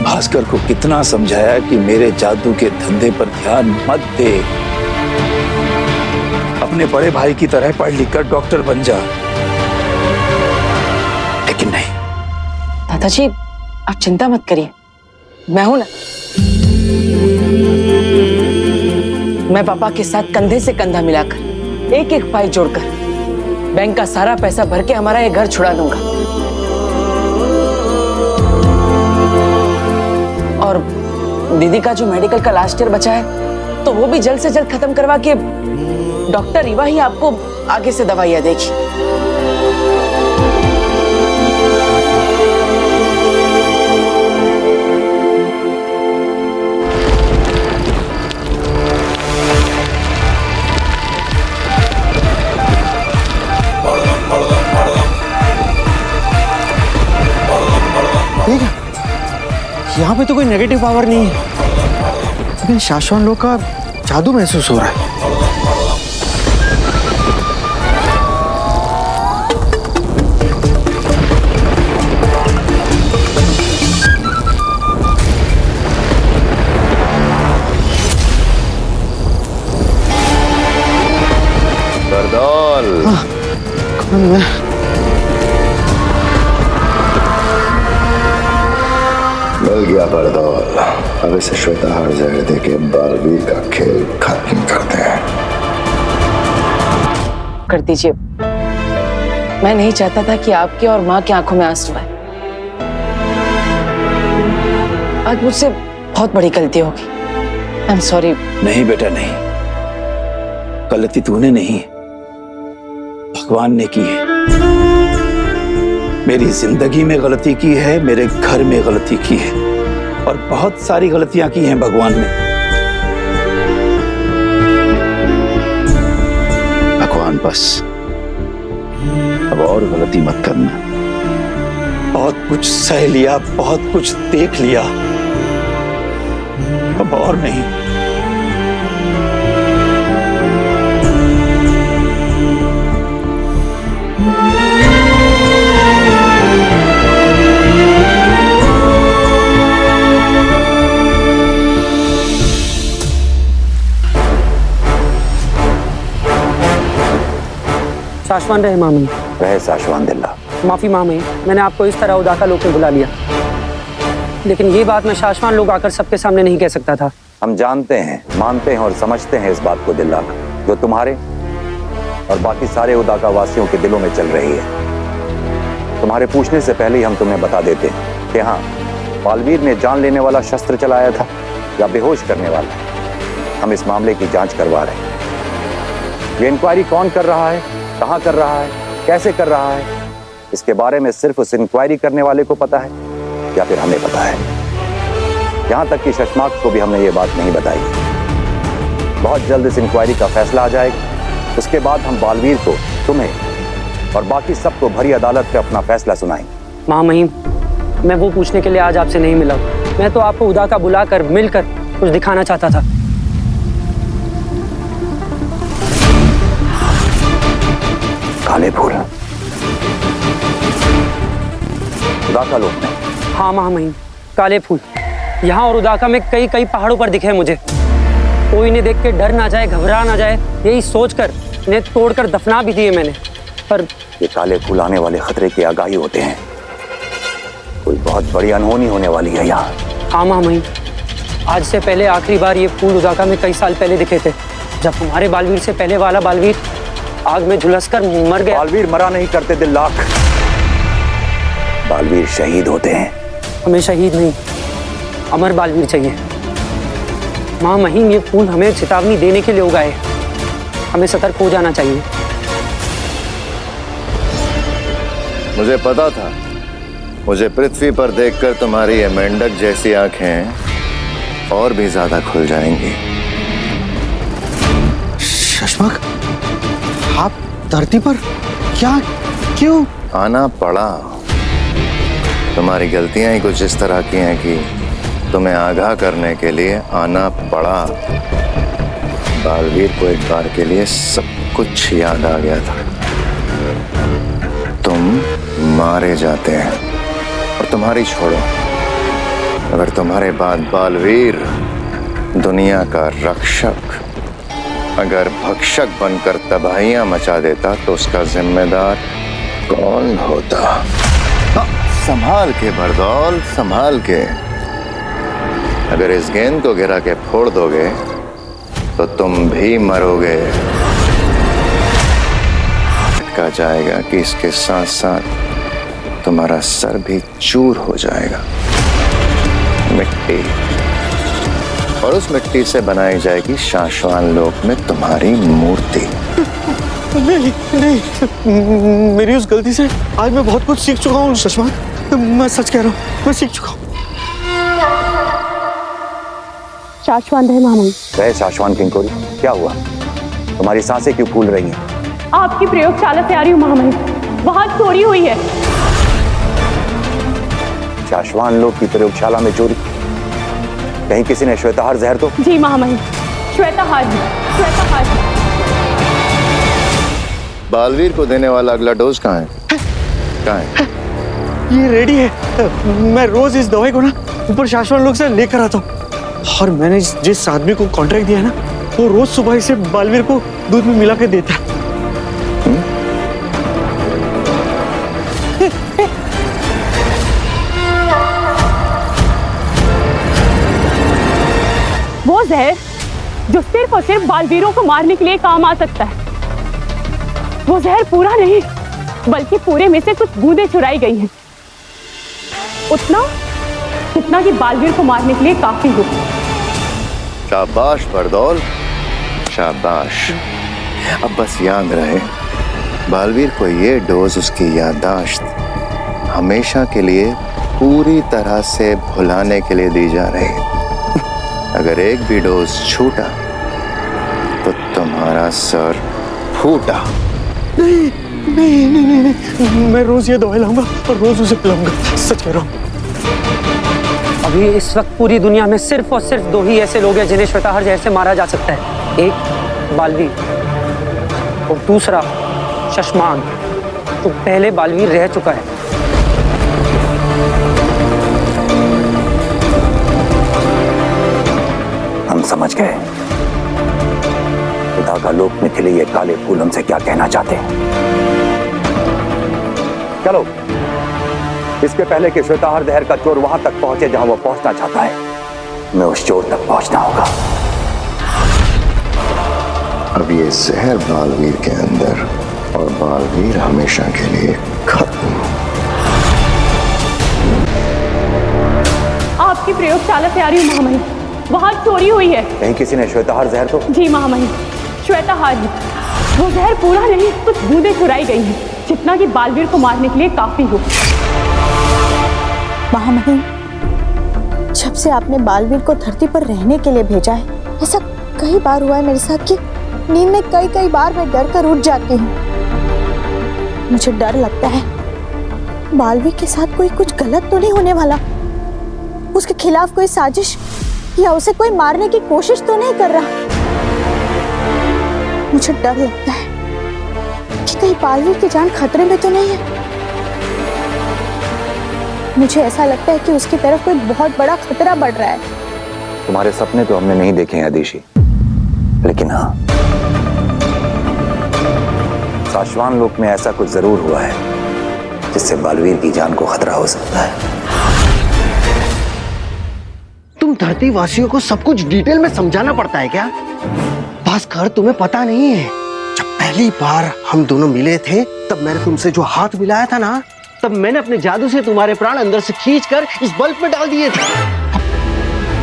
भास्कर को कितना समझाया कि मेरे जादू के धंधे पर ध्यान मत दे, अपने बड़े भाई की तरह पढ़ लिख कर डॉक्टर बन जा, लेकिन नहीं। दादाजी आप चिंता मत करिए, मैं हूं ना। मैं पापा के साथ कंधे से कंधा मिलाकर एक एक पाई जोड़कर बैंक का सारा पैसा भर के हमारा ये घर छुड़ा दूंगा। और दीदी का जो मेडिकल का लास्ट ईयर बचा है तो वो भी जल्द से जल्द खत्म करवा के डॉक्टर ईवा ही आपको आगे से दवाइयां देगी। यहाँ पे तो कोई नेगेटिव पावर नहीं है, लेकिन शाश्वत लोग का जादू महसूस हो रहा है। बरदौल। कौन मैं? मिल गया बरदौल। अब इसे श्वेताहार जहर देके बालवीर का खेल खत्म करते हैं। कर दीजिए, मैं नहीं चाहता था कि आपके और माँ की आंखों में आंसू आए। आज मुझसे बहुत बड़ी गलती होगी। I am sorry. नहीं बेटा नहीं, गलती तूने नहीं भगवान ने की है। मेरी जिंदगी में गलती की है, मेरे घर में गलती की है और बहुत सारी गलतियां की हैं भगवान ने। भगवान बस अब और गलती मत करना। बहुत कुछ सह लिया, बहुत कुछ देख लिया, अब और नहीं। साशवान रहे मामी। रहे साशवान दिल्ला। माफी मामी, मैंने आपको इस तरह उदाका लोग में बुला लिया, लेकिन ये बात मैं शाशवान लोग आकर सबके सामने नहीं कह सकता था। हम जानते हैं, मानते हैं और समझते हैं इस बात को दिल्ला, जो तुम्हारे और बाकी सारे उदाका वासियों के दिलों में चल रही है। तुम्हारे पूछने से पहले ही हम तुम्हें बता देते हैं कि हाँ, बालवीर ने जान लेने वाला शस्त्र चलाया था या बेहोश करने वाला। हम इस मामले की जांच करवा रहे हैं। ये इंक्वायरी कौन कर रहा है, कहाँ कर रहा है, कैसे कर रहा है, इसके बारे में सिर्फ उस इंक्वायरी करने वाले को पता है या फिर हमें पता है। यहाँ तक कि शशमाक को भी हमने ये बात नहीं बताई। बहुत जल्द इस इंक्वायरी का फैसला आ जाएगा। उसके बाद हम बालवीर को, तुम्हें और बाकी सबको भरी अदालत में अपना फैसला सुनाएंगे। माँ महिम, मैं वो पूछने के लिए आज आपसे नहीं मिला। मैं तो आपको उदा का बुलाकर मिलकर कुछ दिखाना चाहता था। काले फूल उदा का लोक में? हाँ महामहिम, काले फूल यहाँ और उदाका में कई कई पहाड़ों पर दिखे मुझे। कोई इन्हें देख के डर ना जाए, घबरा ना जाए, यही सोचकर इन्हें तोड़कर दफना भी दिए मैंने। पर ये काले फूल आने वाले खतरे की आगाही होते हैं। कोई बहुत बड़ी अनहोनी होने वाली है यहाँ। हाँ महामहिम, आज से पहले आखिरी बार ये फूल उदाका में कई साल पहले दिखे थे, जब हमारे बालवीर से पहले वाला बालवीर आग में झुलसकर मर गया। बालवीर मरा नहीं करते दिल लाख, बालवीर शहीद होते हैं। हमें शहीद नहीं, अमर बालवीर चाहिए। महामहिम, ये फूल हमें चेतावनी देने के लिए उगाए, हमें सतर्क हो जाना चाहिए। मुझे पता था, मुझे पृथ्वी पर देखकर तुम्हारी ये मेंढक जैसी आंखें और भी ज्यादा खुल जाएंगी। शशांक, आप धरती पर क्या, क्यों आना पड़ा? तुम्हारी गलतियां ही कुछ इस तरह की हैं कि तुम्हें आगाह करने के लिए आना पड़ा। बालवीर को एक बार के लिए सब कुछ याद आ गया था। तुम मारे जाते हैं और तुम्हारी छोड़ो, अगर तुम्हारे बाद बालवीर दुनिया का रक्षक अगर भक्षक बनकर तबाहियां मचा देता तो उसका जिम्मेदार कौन होता? संभाल के बरदौल, संभाल के। अगर इस गेंद को गिरा के फोड़ दोगे तो तुम भी मरोगे। कहा जाएगा कि इसके साथ साथ तुम्हारा सर भी चूर हो जाएगा। मिट्टी, और उस मिट्टी से बनाई जाएगी शाश्वान लोक में तुम्हारी मूर्ति। नहीं नहीं, मेरी उस गलती से आज मैं बहुत कुछ सीख चुका हूँ शशांक, मैं सच कह रहा हूँ, मैं सीख चुका हूँ। शाश्वान रहे महामहिम। रहे शाश्वान किंकोरी, क्या हुआ? तुम्हारी सांसें क्यों फूल रही हैं? आपकी प्रयोगशाला से आ रही हूँ महामहिम, वहाँ चोरी हुई है। शाश्वान लोक की प्रयोगशाला में चोरी? कहीं किसी ने श्वेताहार जहर तो? जी महामहिम, श्वेताहार, श्वेताहार। बालवीर को देने वाला अगला डोज कहाँ है? कहाँ है? ये रेडी है, मैं रोज इस दवाई को ना ऊपर शाश्वान लोक से लेकर आता हूँ, और मैंने जिस आदमी को कॉन्ट्रैक्ट दिया है ना, वो रोज सुबह इसे बालवीर को दूध में मिला के देता है। वो जहर जो सिर्फ और सिर्फ बालवीरों को मारने के लिए काम आ सकता है, वो जहर पूरा नहीं बल्कि पूरे में से कुछ बूंदें चुराई गई हैं, उतना जितना कि बालवीर को मारने के लिए काफी हो। शाबाश बरदौल, शाबाश। अब बस याद रहे, बालवीर को ये डोज उसकी याददाश्त हमेशा के लिए पूरी तरह से भुलाने के लिए दी जा रही है। अगर एक भी डोज छूटा तो तुम्हारा सर फूटा। नहीं नहीं नहीं नहीं, नहीं। मैं रोज ये दवाई लाऊंगा और रोज उसे पिलाऊंगा, सच कह रहा हूँ। अभी इस वक्त पूरी दुनिया में सिर्फ और सिर्फ दो ही ऐसे लोग हैं जिन्हें श्वेताहार जहर से मारा जा सकता है, एक बालवीर और दूसरा शशमान, जो पहले बालवीर रह चुका है। हम समझ गए खुदा का लोक में खिले ये काले फूल हमसे क्या कहना चाहते हैं। चलो, इसके पहले कि श्वेताहार जहर का चोर वहां तक पहुंचे जहां वो पहुंचना चाहता है, मैं उस चोर तक पहुंचना होगा। अब ये जहर बालवीर के अंदर और बालवीर हमेशा के लिए खत्म। आपकी प्रयोगशाला से आ रही हूँ महामहिम, वहाँ चोरी हुई है। कहीं किसी ने श्वेताहार जहर तो? जी महामहिम, श्वेताहार ही। वो जहर पूरा नहीं, कुछ बूंदें चुराई गई हैं, जितना कि बालवीर को मारने के लिए काफी हो। महामहिम, जब से आपने बालवीर को धरती पर रहने के लिए भेजा है, ऐसा कई बार हुआ है मेरे साथ कि नींद में कई बार मैं डर कर उठ जाती हूँ। मुझे डर लगता है बालवीर के साथ कोई कुछ गलत तो नहीं होने वाला। उसके खिलाफ कोई साजिश या उसे कोई मारने की कोशिश तो नहीं कर रहा। मुझे डर लगता है कि कहीं बालवीर की जान खतरे में तो नहीं है। मुझे ऐसा लगता है कि उसकी तरफ कोई बहुत बड़ा खतरा बढ़ रहा है। तुम्हारे सपने तो हमने नहीं देखे हैं आदिशी, लेकिन हाँ, शाश्वान लोक में ऐसा कुछ जरूर हुआ है जिससे बालवीर की जान को खतरा हो सकता है। तुम धरती वासियों को सब कुछ डिटेल में समझाना पड़ता है क्या? भास्कर, तुम्हें पता नहीं है, जब पहली बार हम दोनों मिले थे तब मैंने तुमसे जो हाथ मिलाया था ना, तब मैंने अपने जादू से तुम्हारे प्राण अंदर से खींचकर इस बल्ब में डाल दिए थे।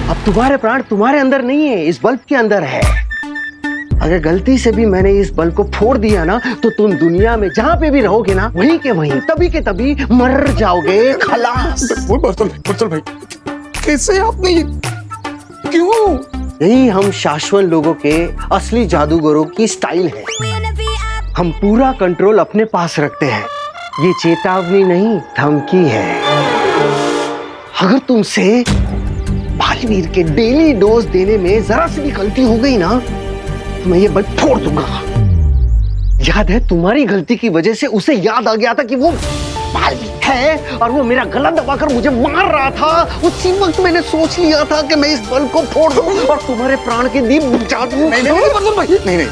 अब तुम्हारे प्राण तुम्हारे अंदर नहीं है, इस बल्ब के अंदर है। अगर गलती से भी मैंने इस बल्ब को फोड़ दिया ना, तो तुम दुनिया में जहां पे भी रहोगे ना, वहीं के वहीं तभी के तभी मर जाओगे। खलास। बर्तुल भाई, कैसे आपने ये, क्यों? यही हम शाश्वत लोगों के असली जादूगरों की स्टाइल है। हम पूरा कंट्रोल अपने पास रखते हैं। ये चेतावनी नहीं, धमकी है। अगर तुमसे बालवीर के डेली डोज देने में जरा सी भी गलती हो गई ना, तो मैं ये बल्ब फोड़ दूंगा। याद है, तुम्हारी गलती की वजह से उसे याद आ गया था कि वो बालवीर है और वो मेरा गला दबाकर मुझे मार रहा था। उसी वक्त मैंने सोच लिया था कि मैं इस बल्ब को फोड़ दूं और तुम्हारे प्राण के दीप बुझा दूं। नहीं,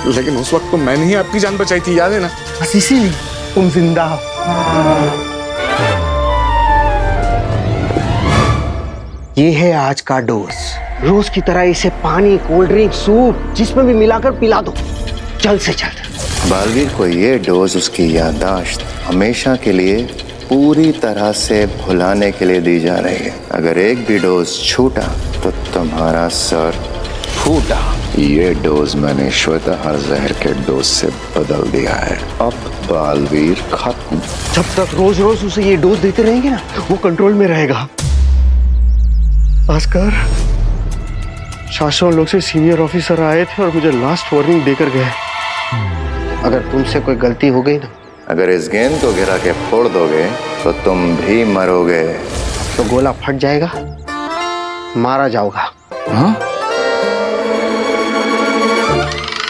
लेकिन उस वक्त तो मैंने ही आपकी जान बचाई थी, याद है ना? बस इसीलिए तुम जिंदा हो। ये है आज का डोज। रोज की तरह इसे पानी, कोल्ड ड्रिंक, सूप जिसमें भी मिलाकर पिला दो, जल्द से जल्द। बालवीर को ये डोज उसकी याददाश्त हमेशा के लिए पूरी तरह से भुलाने के लिए दी जा रही है। अगर एक भी डोज छूटा तो तुम्हारा सर फूटा। ये डोज मैंने श्वेताहार जहर के डोज से बदल दिया है। अब बालवीर खत्म। जब तक रोज रोज उसे ये डोज देते रहेंगे ना, वो कंट्रोल में रहेगा। भास्कर, शाश्वत लोग से सीनियर ऑफिसर आए थे और मुझे लास्ट वार्निंग देकर गए। अगर तुमसे कोई गलती हो गई ना, अगर इस गेंद को गिरा के फोड़ दोगे तो तुम भी मरोगे। तो गोला फट जाएगा, मारा जाओगा। हाँ?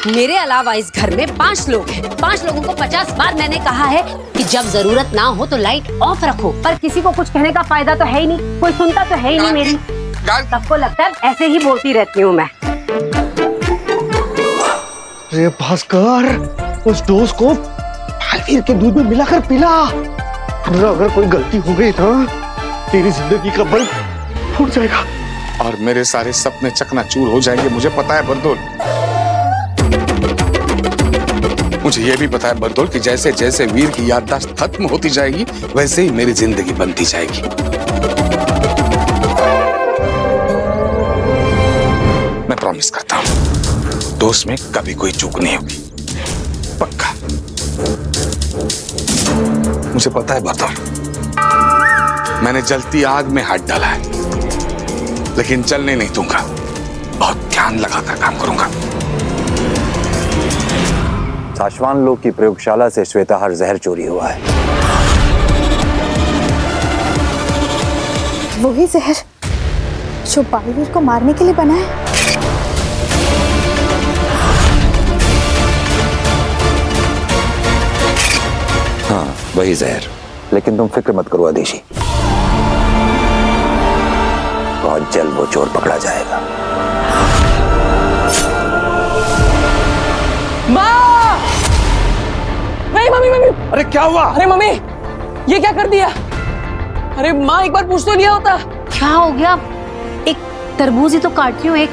मेरे अलावा इस घर में 5 लोग हैं। 5 लोगों को 50 बार मैंने कहा है कि जब जरूरत ना हो तो लाइट ऑफ रखो, पर किसी को कुछ कहने का फायदा तो है ही नहीं, कोई सुनता तो है ही नहीं मेरी। सबको लगता है ऐसे ही बोलती रहती हूँ मैं। अरे भास्कर, उस डोज को बालवीर के दूध में मिलाकर पिला। अगर कोई गलती हो गई था, तेरी जिंदगी का बल्ब फूट जाएगा और मेरे सारे सपने चकनाचूर हो जाएंगे। मुझे पता है बर्दुल, मुझे ये भी पता है बर्दुल कि जैसे जैसे वीर की याददाश्त खत्म होती जाएगी, वैसे ही मेरी जिंदगी बनती जाएगी। मैं प्रॉमिस करता हूं, दोस्त में कभी कोई चूक नहीं होगी, पक्का। मुझे पता है बर्दुल, मैंने जलती आग में हाथ डाला है, लेकिन जलने नहीं दूंगा। बहुत ध्यान लगाकर काम करूंगा। शाश्वत लोक की प्रयोगशाला से श्वेताहार जहर चोरी हुआ है। वही जहर जो बालवीर को मारने के लिए बना है। हाँ, वही जहर। लेकिन तुम फिक्र मत करो आदिशी, बहुत जल्द वो चोर पकड़ा जाएगा। मम्मी, अरे क्या हुआ? अरे मम्मी, ये क्या कर दिया? अरे माँ, एक बार पूछ तो लिया होता। क्या हो गया? एक तरबूज ही तो काट रही हूँ, एक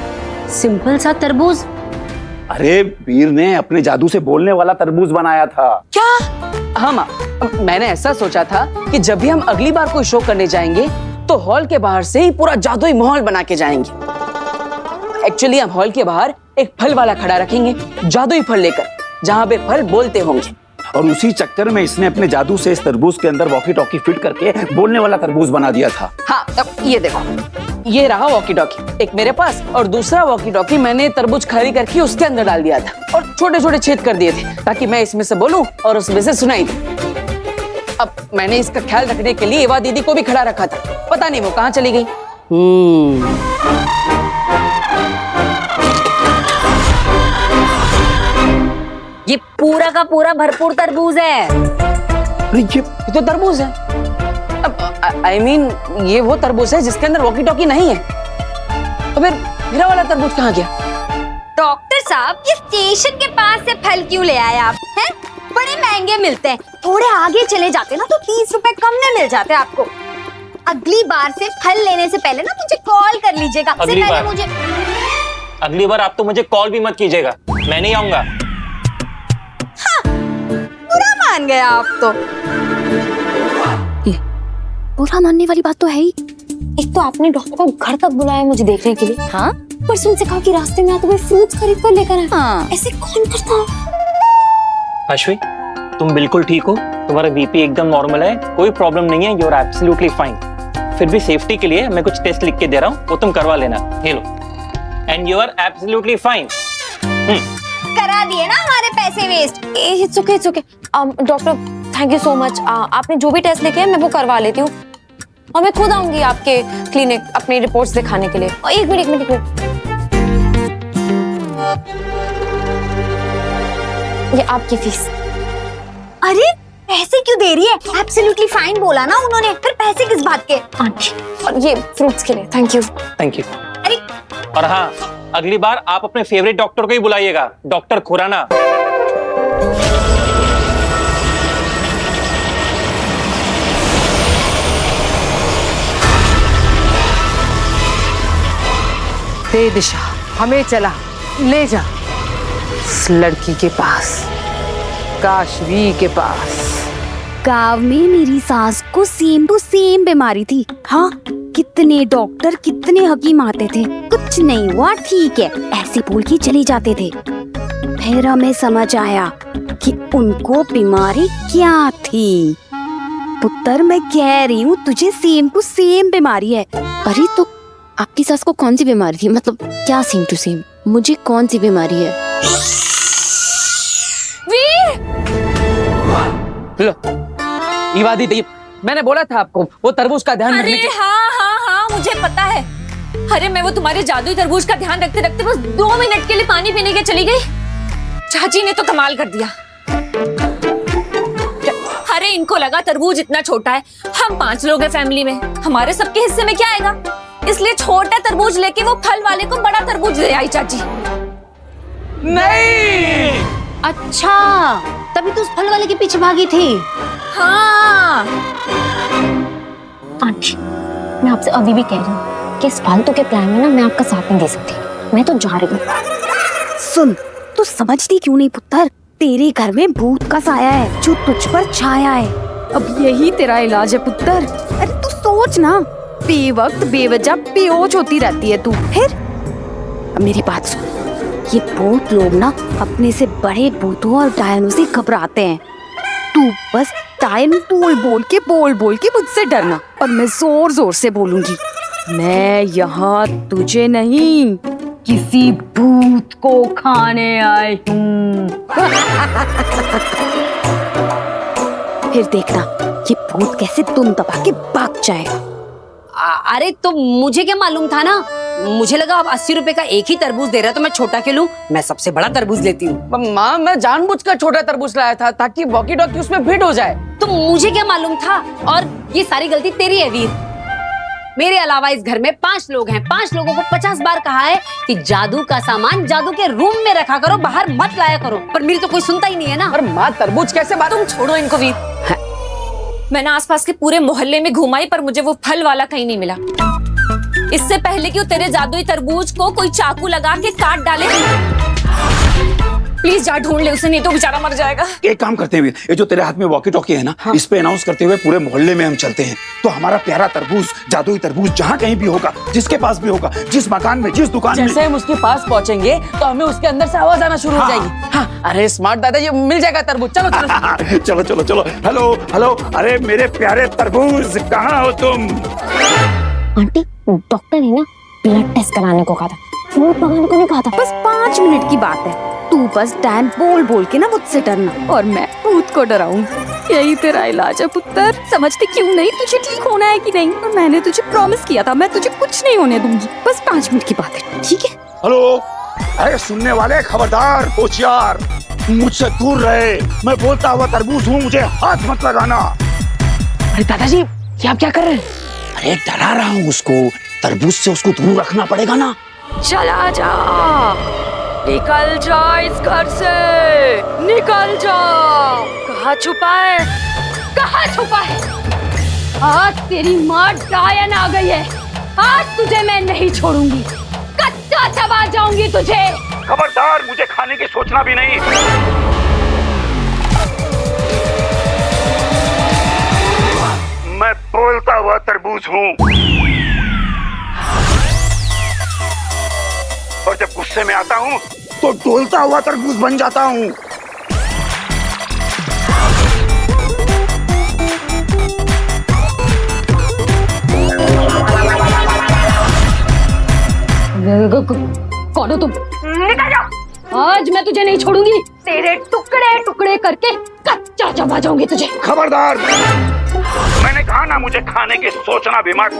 सिंपल सा तरबूज। अरे वीर ने अपने जादू से बोलने वाला तरबूज बनाया था। क्या? हाँ माँ, मैंने ऐसा सोचा था कि जब भी हम अगली बार कोई शो करने जाएंगे तो हॉल के बाहर से ही पूरा जादुई माहौल बना के जाएंगे। एक्चुअली हम हॉल के बाहर एक फल वाला खड़ा रखेंगे, जादुई फल लेकर, जहाँ पे फल बोलते होंगे। और उसी चक्कर में इसने अपने जादू से इस तरबूज के अंदर वॉकी टॉकी फिट करके बोलने वाला तरबूज बना दिया था। हाँ, अब ये देखो, ये रहा वॉकी टॉकी एक मेरे पास, और दूसरा वॉकी टॉकी मैंने तरबूज खाली करके उसके अंदर डाल दिया था और छोटे छोटे छेद कर दिए थे ताकि मैं इसमें से बोलूं और उसमें से सुनाई दे। अब मैंने इसका ख्याल रखने के लिए एवा दीदी को भी खड़ा रखा था, पता नहीं वो कहाँ चली गई। ये पूरा का पूरा भरपूर तरबूज है। अरे ये तो तरबूज है। अब आई मीन ये वो तरबूज है जिसके अंदर वॉकी टॉकी नहीं है, तो फिर मेरा वाला तरबूज कहाँ गया? डॉक्टर साहब, ये स्टेशन के पास से फल क्यों ले आए आप? हैं? बड़े महंगे मिलते हैं, थोड़े आगे चले जाते ना तो 30 रुपए कम में मिल जाते आपको। अगली बार से फल लेने से पहले ना मुझे कॉल कर लीजिएगा। अगली बार आप तो मुझे कॉल भी मत कीजिएगा, मैं नहीं आऊंगा। हाँ, बुरा मान गया आप तो। बुरा मानने वाली बात तो है ही। एक तो आपने डॉक्टर को घर तक बुलाया मुझे देखने के लिए। हाँ, पर उनसे कहा कि रास्ते में आते हुए फ्रूट्स खरीद कर लेकर आए। हाँ। ऐसे कौन करता? अश्वी, तुम बिल्कुल ठीक हो, तुम्हारा बीपी एकदम नॉर्मल है, कोई प्रॉब्लम नहीं है, यू आर एब्सोल्युटली फाइन। फिर भी सेफ्टी के लिए मैं कुछ टेस्ट लिख के दे रहा हूँ, वो तुम करवा लेना। ये लो, and you are absolutely fine. करा दिए ना हमारे पैसे waste. It's okay, it's okay. Doctor thank you so much. आपने जो भी टेस्ट लिखे हैं मैं वो करवा लेती हूँ, और मैं खुद आऊंगी आपके क्लिनिक अपनी रिपोर्ट्स दिखाने के लिए। एक मिनट। ये आपकी फीस। अरे पैसे क्यों दे रही है? एब्सोल्युटली फाइन बोला ना उन्होंने, फिर पैसे किस बात के? और ये फ्रूट्स के लिए थैंक यू। Thank you. अरे और हाँ, अगली बार आप अपने फेवरेट डॉक्टर को ही बुलाइएगा, डॉक्टर खुराना। दे दिशा, हमें चला ले जा इस लड़की के पास, काशवी के पास। गांव में मेरी सास को सेम टू सेम बीमारी थी। हाँ, कितने डॉक्टर कितने हकीम आते थे, कुछ नहीं हुआ, ठीक है ऐसे बोल के चले जाते थे। फिर हमें समझ आया कि उनको बीमारी क्या थी। पुत्र, मैं कह रही हूँ तुझे सेम टू सेम बीमारी है। अरे तो आपकी सास को कौन सी बीमारी थी? मतलब क्या सेम टू सेम? मुझे कौन सी बीमारी है? लो, ईवा दीदी, मैंने बोला था आपको वो तरबूज का ध्यान रखने अरे हाँ, मुझे पता है। अरे मैं वो तुम्हारे जादुई तरबूज का ध्यान रखते रखते बस 2 मिनट के लिए पानी पीने के चली गई। चाची ने तो कमाल कर दिया। अरे इनको लगा तरबूज इतना छोटा है, हम 5 लोग हैं फैमिली में, हमारे सबके हिस्से में क्या आएगा, इसलिए छोटा तरबूज लेके वो फल वाले को बड़ा तरबूज ले आई चाची। नहीं, अच्छा तभी तो उस फल वाले के पीछे भागी थी। हाँ आंटी, मैं आपसे अभी भी कह रही हूँ कि इस फालतू के प्लान में ना मैं आपका साथ नहीं दे सकती, मैं तो जा रही हूँ। सुन, तू समझती क्यों नहीं पुत्र? तेरे घर में भूत का साया है जो तुझ पर छाया है। अब यही तेरा इलाज है पुत्र। अरे तू सोच ना, बेवक्त बेवजह बेहोश होती रहती है तू। फिर अब मेरी बात सुन, ये भूत लोग ना अपने से बड़े भूतों और डायनों से घबराते हैं। तू बस डायन बोल बोल के मुझसे डरना, और मैं जोर जोर से बोलूंगी, मैं यहाँ तुझे नहीं किसी भूत को खाने आई हूँ। फिर देखना ये भूत कैसे तुम दबा के भाग जाएगा। अरे तो मुझे क्या मालूम था ना, मुझे लगा अब 80 रुपए का एक ही तरबूज दे रहा है तो मैं छोटा क्यों लूं, मैं सबसे बड़ा तरबूज लेती हूँ। माँ, मैं जानबूझकर छोटा तरबूज लाया था ताकि वॉकी टॉकी उसमें फिट हो जाए। तो मुझे क्या मालूम था, और ये सारी गलती तेरी है वीर। मेरे अलावा इस घर में 5 लोग हैं, 5 लोगों को 50 बार कहा है कि जादू का सामान जादू के रूम में रखा करो, बाहर मत लाया करो, पर मेरी तो कोई सुनता ही नहीं है ना। और माँ तरबूज कैसे बात? तुम छोड़ो इनको वीर। मैंने आसपास के पूरे मोहल्ले में घुमाई पर मुझे वो फल वाला कहीं नहीं मिला। इससे पहले कि वो तेरे जादुई तरबूज को कोई चाकू लगा के काट डाले, प्लीज जा ढूंढ ले उसे, नहीं तो बेचारा मर जाएगा। एक काम करते हैं, ये जो तेरे हाथ में वॉकी टॉकी है ना, हाँ। इस पे अनाउंस करते हुए पूरे मोहल्ले में हम चलते हैं, तो हमारा प्यारा तरबूज, जादुई तरबूज जहाँ कहीं भी होगा, जिसके पास भी होगा, जिस मकान में, जिस दुकान में, जैसे हम उसके पास पहुँचेंगे तो हमें उसके अंदर से आवाज आना शुरू हो जाएगी। हाँ, अरे स्मार्ट दादा, ये मिल जाएगा तरबूज। चलो चलो चलो चलो चलो। हेलो हेलो, अरे मेरे प्यारे तरबूज, कहाँ हो तुम? आंटी, डॉक्टर ने ना ब्लड टेस्ट कराने को कहा था, फ्रूट मंगाने को नहीं कहा था। बस 5 मिनट की बात है, तू बस डैन बोल के ना मुझसे डरना और मैं भूत को डराऊंगी। यही तेरा इलाज है पुत्र। समझती क्यों नहीं? तुझे ठीक होना है कि नहीं? और मैंने तुझे प्रॉमिस किया था, मैं तुझे कुछ नहीं होने दूंगी। बस 5 मिनट की बात है, ठीक है? हेलो, अरे सुनने वाले खबरदार, होशियार, मुझसे दूर रहे। मैं बोलता हुआ तरबूज हूँ, मुझे हाथ मत लगाना। अरे दादाजी, ये आप क्या कर रहे हैं? अरे डरा रहा हूँ उसको, तरबूज से उसको दूर रखना पड़ेगा ना। चला जा, निकल जा इस घर से, निकल जा। कहाँ छुपा है? कहाँ छुपा है? आज तेरी माँ डायन आ गई है। आज तुझे मैं नहीं छोड़ूंगी, कच्चा चबा जाऊंगी तुझे। खबरदार, मुझे खाने की सोचना भी नहीं। मैं बोलता हुआ तरबूज हूँ, और जब गुस्से में आता हूँ तो डोलता हुआ तरबूज बन जाता हूँ। कौन हो तुम? निकल जाओ, आज मैं तुझे नहीं छोड़ूंगी। तेरे टुकड़े टुकड़े करके कच्चा चबा जाऊंगी तुझे। खबरदार, मैंने कहा ना मुझे खाने की सोचना भी मत।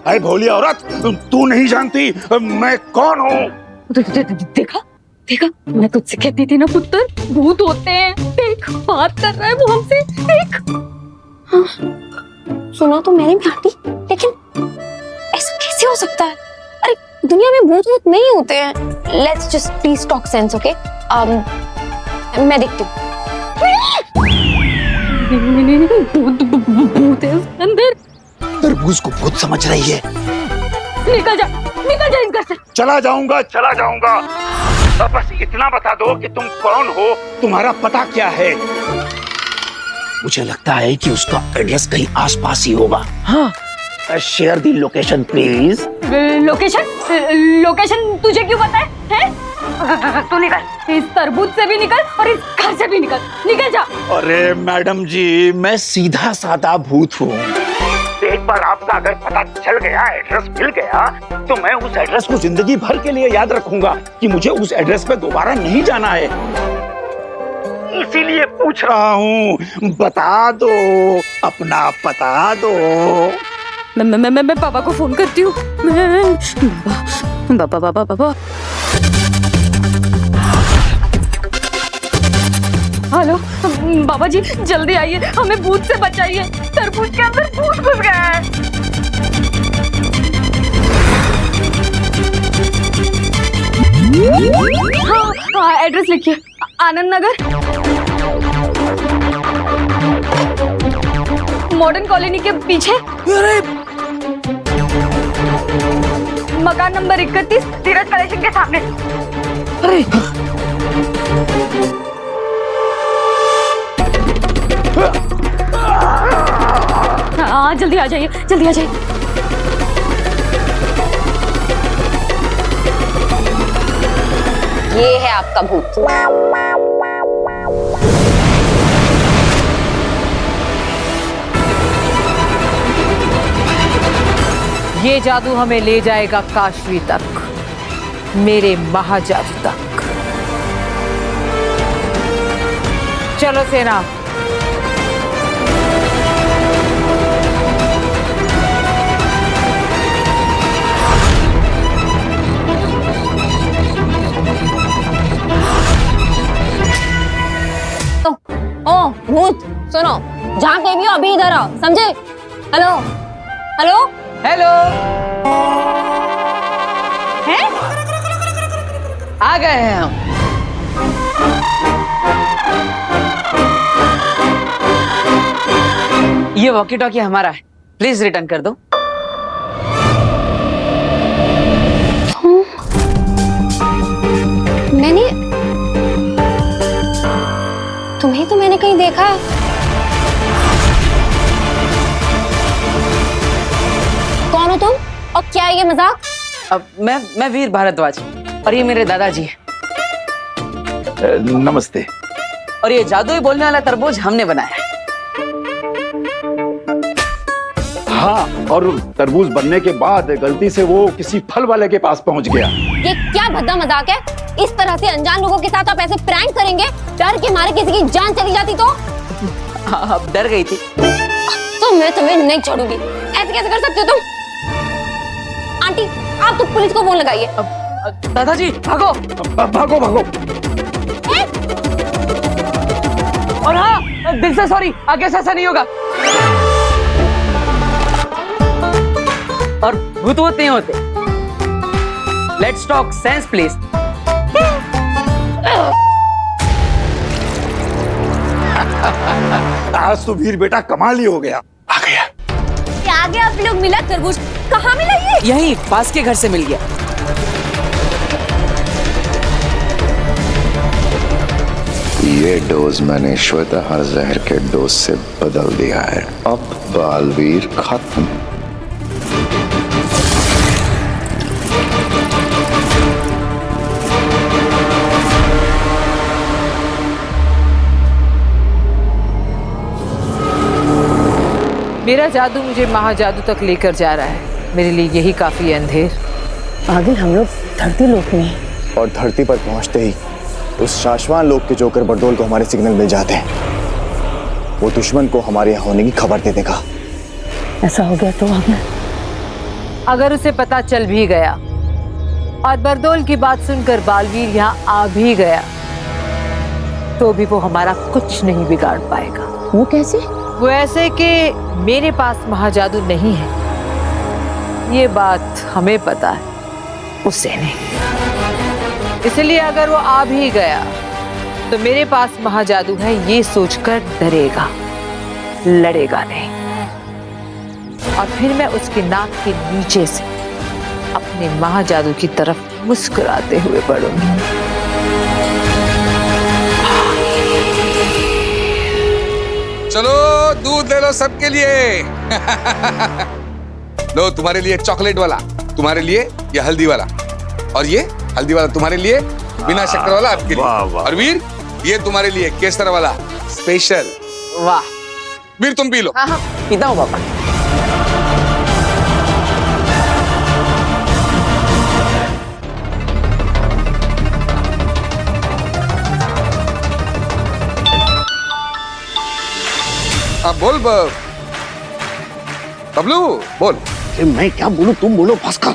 अरे भोली औरत, तू नहीं जानती मैं कौन हूँ। देखा देखा, मैं तुझसे कहती थी ना पुत्र, भूत होते हैं। देख, बात कर रहा है वो हमसे, देख। हाँ, सुना तो मैंने भी आंटी, लेकिन ऐसा कैसे हो सकता है? अरे दुनिया में भूत वूत नहीं होते हैं। Let's just please talk sense, okay? मैं देखती हूँ। भूत है उसके अंदर। तरबूज को भूत समझ रही है। निकल जा इस घर से। चला जाऊंगा, चला जाऊंगा। अब बस इतना बता दो कि तुम कौन हो, तुम्हारा पता क्या है। मुझे लगता है कि उसका एड्रेस कहीं आसपास ही होगा। हाँ, share the location please. Location तुझे क्यों पता है? तू निकल, इस तरबूज से भी निकल और इस घर से भी निकल जा। अरे मैडम जी, मैं सीधा साधा भूत हूँ। एक बार आपका अगर पता चल गया, एड्रेस मिल गया, तो मैं उस एड्रेस को जिंदगी भर के लिए याद रखूंगा कि मुझे उस एड्रेस पे दोबारा नहीं जाना है। इसीलिए पूछ रहा हूँ, बता दो, अपना बता दो। मैं पापा को फोन करती हूँ। पापा। हेलो बाबा जी, जल्दी आइए, हमें भूत से बचाइए। तरबूज के अंदर भूत घुस गया है। हाँ, एड्रेस लिखिए, आनंद नगर, मॉडर्न कॉलोनी के पीछे, मकान नंबर 31, धीरज कलेक्शन के सामने। अरे हाँ, जल्दी आ जाइए, जल्दी आ जाइए। ये है आपका भूत। ये जादू हमें ले जाएगा काशवी तक, मेरे महाजादू तक। चलो सेना। ओ भूत, सुनो, जहाँ कहीं भी हो अभी इधर आओ, समझे? हेलो हेलो हेलो, हैं? आ गए हैं हम। ये वॉकी टॉकी हमारा है, प्लीज रिटर्न कर दो। तुम्हें तो मैंने कहीं देखा है। कौन हो तुम और क्या है ये मजाक? अब मैं वीर भारद्वाज और ये मेरे दादाजी हैं। नमस्ते। और ये जादुई बोलने वाला तरबूज हमने बनाया है। हाँ, और तरबूज बनने के बाद गलती से वो किसी फल वाले के पास पहुंच गया। ये क्या भद्दा मजाक है? इस तरह से अनजान लोगों के साथ आप ऐसे प्रैंक करेंगे? डर के मारे किसी की जान चली जाती तो? अब डर गई थी। तो मैं तुम्हें नहीं छोड़ूंगी। ऐसे कैसे कर सकते हो तुम? आंटी आप तो पुलिस को फोन लगाइए। दादाजी भागो भागो भागो। और हाँ, दिल से सॉरी, आगे से ऐसा नहीं होगा। और भूत नहीं होते। Let's talk sense please. आज तो वीर बेटा कमाल ही हो गया। आ गया। ये आगे आप लोग मिला तरबूज कहाँ मिला ये? यहीं पास के घर से मिल गया। ये डोज मैंने श्वेताहार जहर के डोज से बदल दिया है। अब बालवीर खत्म। मेरा जादू मुझे महाजादू तक लेकर जा रहा है। मेरे लिए यही काफी है अंधेर। आगे हम लोग धरती लोक में हैं। और धरती पर पहुंचते ही उस शाश्वान लोक के जोकर बरदोल को हमारे सिग्नल मिल जाते हैं। वो दुश्मन को हमारे यहाँ होने की खबर दे देगा। ऐसा हो गया तो हमने अगर उसे पता चल भी गया और बरदोल की बात सुनकर बालवीर यहाँ आ भी गया तो भी वो हमारा कुछ नहीं बिगाड़ पाएगा। वो कैसे? वो ऐसे कि मेरे पास महाजादू नहीं है, ये बात हमें पता है, उसे नहीं। इसलिए अगर वो आ भी गया तो मेरे पास महाजादू है ये सोचकर डरेगा, लड़ेगा नहीं। और फिर मैं उसकी नाक के नीचे से अपने महाजादू की तरफ मुस्कुराते हुए बढ़ूंगी। चलो दूध ले लो सबके लिए। लो तुम्हारे लिए चॉकलेट वाला, तुम्हारे लिए ये हल्दी वाला, और ये हल्दी वाला तुम्हारे लिए बिना शक्कर वाला आपके लिए। और वीर ये तुम्हारे लिए केसर वाला स्पेशल। वाह वीर तुम पी लो। हाँ हाँ पीता हूँ पापा। अब बोल बबलू बोल। मैं क्या बोलूं, तुम बोलो। भास्कर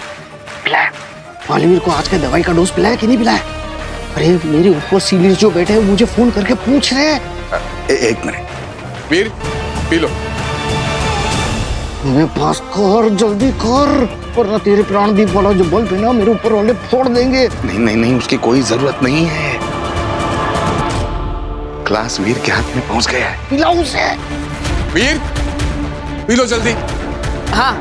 पिलाया बालवीर को आज के दवाई का डोज पिलाया कि नहीं पिलाया? अरे मेरे ऊपर सीनियर जो बैठे हैं मुझे फोन करके पूछ रहे हैं। एक मिनट वीर पी लो। भास्कर जल्दी कर, वरना तेरे प्राणदीप वाला जो बल्ब है ना मेरे ऊपर वाले फोड़ देंगे। नहीं नहीं नहीं, उसकी कोई जरूरत नहीं है। क्लास वीर के हाथ में पहुंच गया है। पिलाओ उसे। वीर पी लो जल्दी। हाँ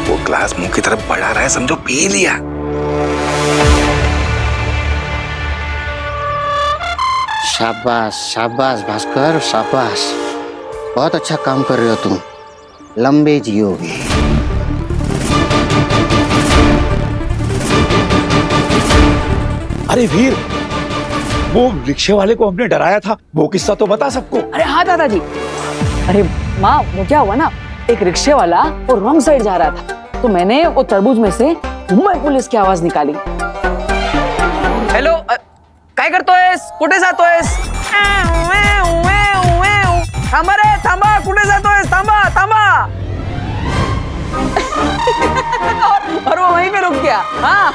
वो ग्लास मुंह की तरफ बढ़ा रहा है, समझो पी लिया। शाबाश शाबाश भास्कर शाबाश, बहुत अच्छा काम कर रहे हो तुम। लंबे जियोगे। अरे वीर, वो रिक्शे वाले को हमने डराया था, वो किस्सा तो बता सबको। अरे हाँ दादाजी। अरे माँ वो क्या हुआ ना, एक रिक्शे वाला वो रॉन्ग साइड जा रहा था तो मैंने वो तरबूज में से मुंबई पुलिस की आवाज निकाली। हेलो काय करतोयस, कुठे जातोयस? थांबा रे थांबा, कुठे जातोयस, थांबा थांबा। और वो वहीं पे रुक गया। हाँ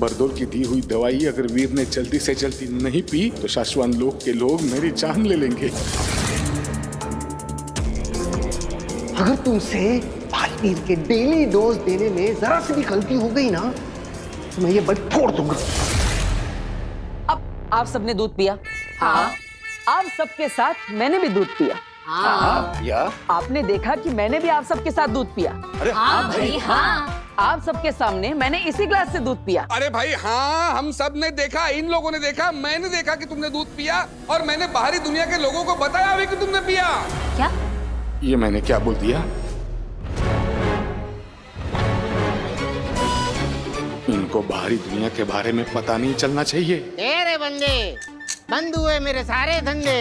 बरदोल की दी हुई दवाई अगर वीर ने जल्दी से जल्दी नहीं पी तो शाश्वत लोक के लोग मेरी जान ले लेंगे। अगर तुमसे बालवीर के डेली डोज देने में जरा सी भी गलती हो गई ना तो मैं ये बल्ब फोड़ दूंगा। अब आप सबने दूध पिया? हाँ। आप सबके साथ मैंने भी दूध पिया। हाँ पिया। आपने देखा कि मैंने भी आप सबके साथ दूध पिया? अरे हाँ भाई हाँ। आप सबके सामने मैंने इसी ग्लास से दूध पिया। अरे भाई हाँ, हम सब ने देखा, इन लोगों ने देखा, मैंने देखा कि तुमने दूध पिया और मैंने बाहरी दुनिया के लोगों को बताया भी कि तुमने पिया। क्या? ये मैंने क्या बोल दिया? इनको बाहरी दुनिया के बारे में पता नहीं चलना चाहिए। तेरे बंदे बंद हुए मेरे सारे धंधे,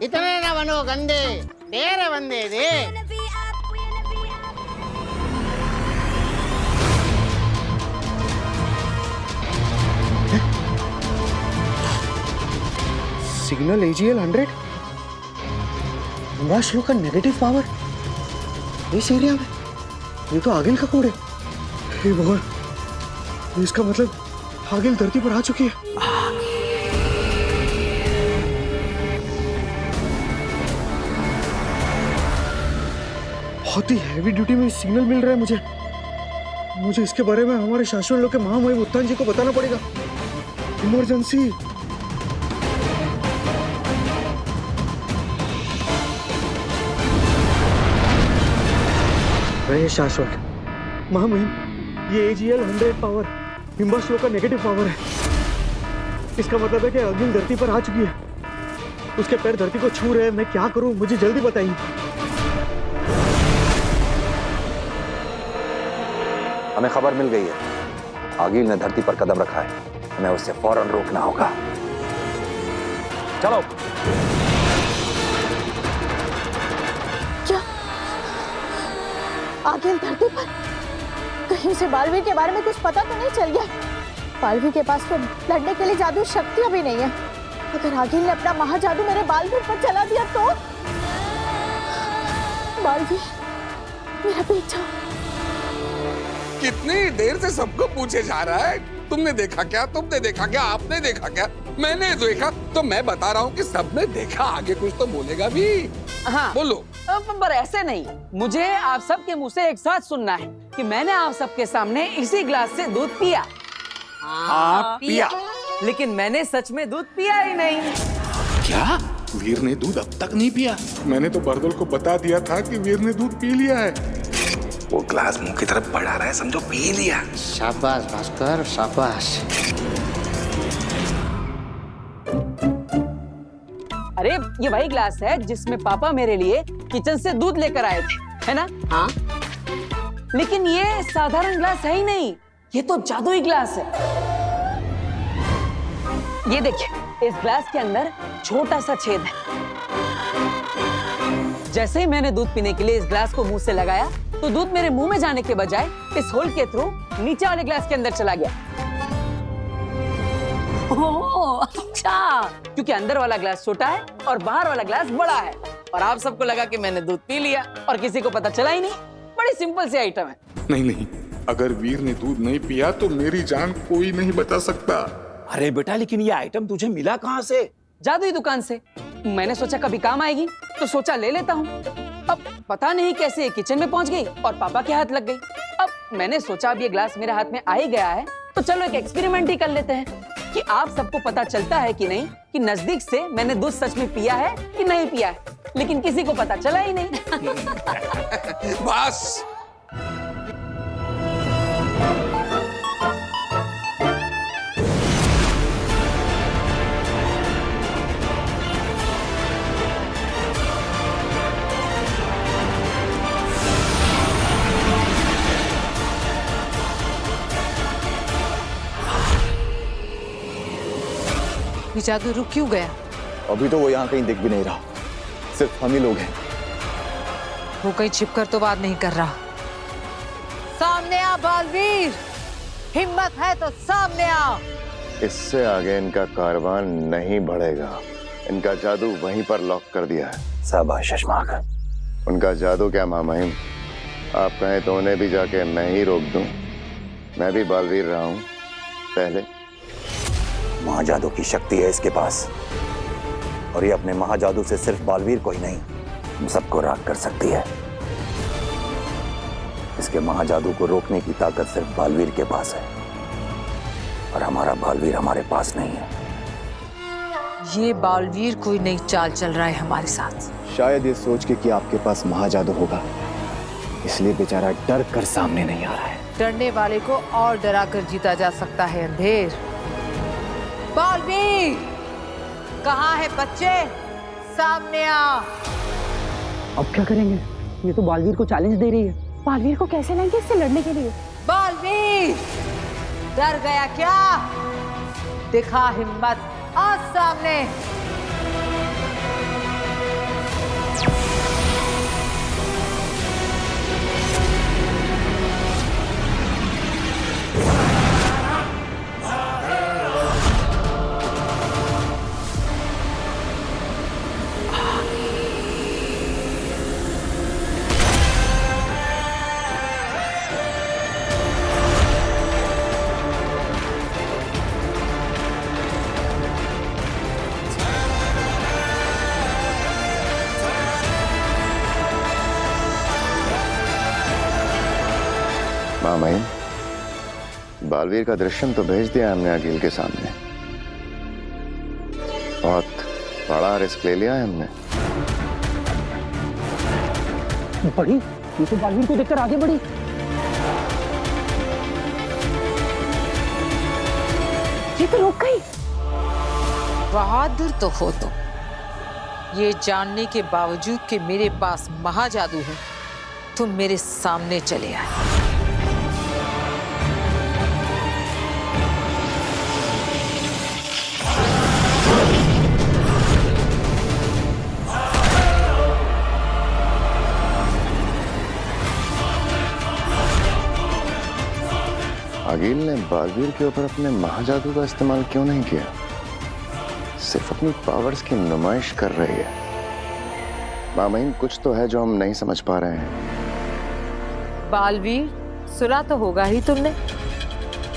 इतने ना बनो गंदे, तेरे बंदे दे। सिग्नल AGL 100 निवास लोग का नेगेटिव पावर इस एरिया में। ये तो आगिल का कोड है। हे भगवान, इसका मतलब आगिल धरती पर आ चुकी है। बहुत ही हैवी ड्यूटी में सिग्नल मिल रहा है मुझे इसके बारे में हमारे शाश्वत लोग के महामहिम उत्तान जी को बताना पड़ेगा। इमरजेंसी। शाश्वत महामहिम, ये AGL 100 पावर हिम्बा श्लोक का नेगेटिव पावर है। इसका मतलब है कि अग्नि धरती पर आ चुकी है। उसके पैर धरती को छू रहे हैं। मैं क्या करूं, मुझे जल्दी बताइए। हमें खबर मिल गई है, आगिल ने धरती पर कदम रखा है, हमें उससे फौरन रोकना होगा। चलो। आगिल धरती पर? कहीं से बालवीर के बारे में कुछ पता तो नहीं चल गया? बालवीर के पास तो लड़ने के लिए जादू शक्तियां भी नहीं है। अगर आगिल ने अपना महाजादू मेरे बालवीर पर चला दिया तो? बालवीर, मेरा बेटा। कितनी देर से सबको पूछे जा रहा है, तुमने देखा क्या, तुमने देखा क्या, आपने देखा क्या? मैंने देखा तो मैं बता रहा हूँ कि सबने देखा। आगे कुछ तो बोलेगा भी। हाँ बोलो। पर ऐसे नहीं, मुझे आप सबके मुंह से एक साथ सुनना है कि मैंने आप सबके सामने इसी ग्लास से दूध पिया। हाँ पिया। लेकिन मैंने सच में दूध पिया ही नहीं। क्या? वीर ने दूध अब तक नहीं पिया? मैंने तो बरदोल को बता दिया था कि वीर ने दूध पी लिया है। वो ग्लास मुंह की तरफ बढ़ा रहा है, समझो पी लिया। शाबाश भास्कर, शाबाश। अरे ये वही ग्लास है जिसमें पापा मेरे लिए किचन से दूध लेकर आए थे, है ना? हाँ। लेकिन ये साधारण ग्लास है ही नहीं, ये तो जादुई ग्लास है। ये देखिए, इस ग्लास के अंदर छोटा सा छेद है। जैसे ही मैंने दूध पीने के लिए इस ग्लास को मुंह से लगाया तो दूध मेरे मुंह में जाने के बजाय इस होल के थ्रू नीचे वाले ग्लास के अंदर चला गया। ओह, अच्छा। क्योंकि अंदर वाला ग्लास छोटा है और बाहर वाला ग्लास बड़ा है। और आप सबको लगा कि मैंने दूध पी लिया और किसी को पता चला ही नहीं। बड़ी सिंपल सी आइटम है। नहीं, अगर वीर ने दूध नहीं पिया तो मेरी जान कोई नहीं बचा सकता। अरे बेटा, लेकिन ये आइटम तुझे मिला कहाँ से? जादुई दुकान से। मैंने सोचा कभी काम आएगी तो सोचा ले लेता हूँ। अब पता नहीं कैसे किचन में पहुंच गई और पापा के हाथ लग गई। अब मैंने सोचा अब ये ग्लास मेरे हाथ में आ ही गया है तो चलो एक एक्सपेरिमेंट ही कर लेते हैं कि आप सबको पता चलता है कि नहीं कि नजदीक से मैंने दूध सच में पिया है कि नहीं पिया है। लेकिन किसी को पता चला ही नहीं। बस। ये जादू रुक क्यों गया? अभी तो वो यहाँ कहीं दिख भी नहीं रहा, सिर्फ हम ही लोग हैं। वो कहीं छिपकर तो बात नहीं कर रहा। सामने आ बालवीर, हिम्मत है तो सामने आ। इससे आगे इनका कारवां नहीं बढ़ेगा। इनका जादू वहीं पर लॉक कर दिया है। शाबाश शशमाक। उनका जादू क्या महामहिम, आप कहें तो उन्हें भी जाके मैं ही रोक दूं। मैं भी बालवीर रहा हूं, पहले महाजादू की शक्ति है इसके पास, और ये अपने महाजादू से सिर्फ बालवीर को ही नहीं, हम सबको राख कर सकती है। इसके महाजादू को रोकने की ताकत सिर्फ बालवीर के पास है, और हमारा बालवीर हमारे पास नहीं है। ये बालवीर कोई नई चाल चल रहा है हमारे साथ। शायद ये सोच के कि आपके पास महाजादू होगा, इसलिए बेचारा डर कर सामने नहीं आ रहा है। डरने वाले को और डरा कर जीता जा सकता है अंधेर। बालवीर कहाँ है बच्चे? सामने आ। अब क्या करेंगे? ये तो बालवीर को चैलेंज दे रही है। बालवीर को कैसे लाएंगे इससे लड़ने के लिए? बालवीर डर गया क्या? दिखा हिम्मत, आ सामने। मामाइन, बालवीर का दृश्यम तो भेज दिया हमने अकील के सामने। बहुत बड़ा रिस्क ले लिया है हमने। बढ़ी, ये तो बालवीर को देखकर आगे बढ़ी। ये तो रुक गई। बहादुर तो हो तुम, ये जानने के बावजूद कि मेरे पास महाजादू है, तुम मेरे सामने चले आए। अकील ने बालवीर के ऊपर अपने महाजादू का इस्तेमाल क्यों नहीं किया? सिर्फ अपनी पावर्स की नुमाइश कर रही है। मामाइन, कुछ तो है जो हम नहीं समझ पा रहे हैं। बालवीर, सुना तो होगा ही तुमने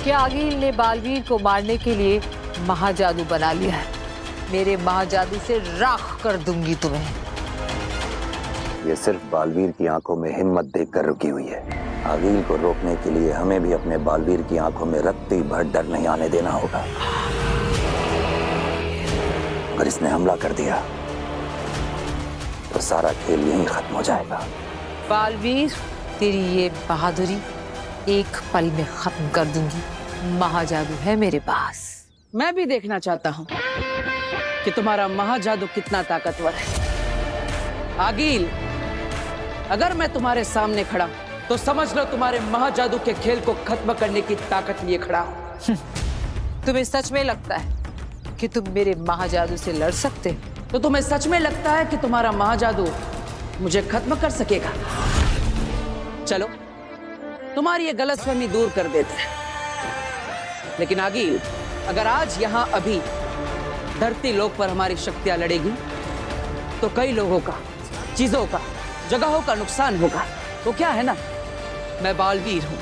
कि अकील ने बालवीर को मारने के लिए महाजादू बना लिया है। मेरे महाजादू से राख कर दूंगी तुम्हें। ये सिर्फ बालवीर की आंखों में हिम्मत देखकर रुकी हुई है। अकील को रोकने के लिए हमें भी अपने बालवीर की आंखों में रत्ती भर डर नहीं आने देना होगा। अगर इसने हमला कर दिया तो सारा खेल यहीं खत्म हो जाएगा। बालवीर, तेरी ये बहादुरी एक पल में खत्म कर दूंगी। महाजादू है मेरे पास। मैं भी देखना चाहता हूँ कि तुम्हारा महाजादू कितना ताकतवर है। आगिल, अगर मैं तुम्हारे सामने खड़ा तो समझ लो तुम्हारे महाजादू के खेल को खत्म करने की ताकत लिए खड़ा हूँ। तुम्हें सच में लगता है कि तुम मेरे महाजादू से लड़ सकते? तो तुम्हें सच में लगता है कि तुम्हारा महाजादू मुझे खत्म कर सकेगा? चलो, तुम्हारी ये गलतफहमी दूर कर देते हैं। लेकिन आगिल, अगर आज यहाँ अभी धरती लोक पर हमारी शक्तियां लड़ेगी तो कई लोगों का, चीजों का, जगहों का नुकसान होगा। तो क्या है ना, मैं बालवीर हूं,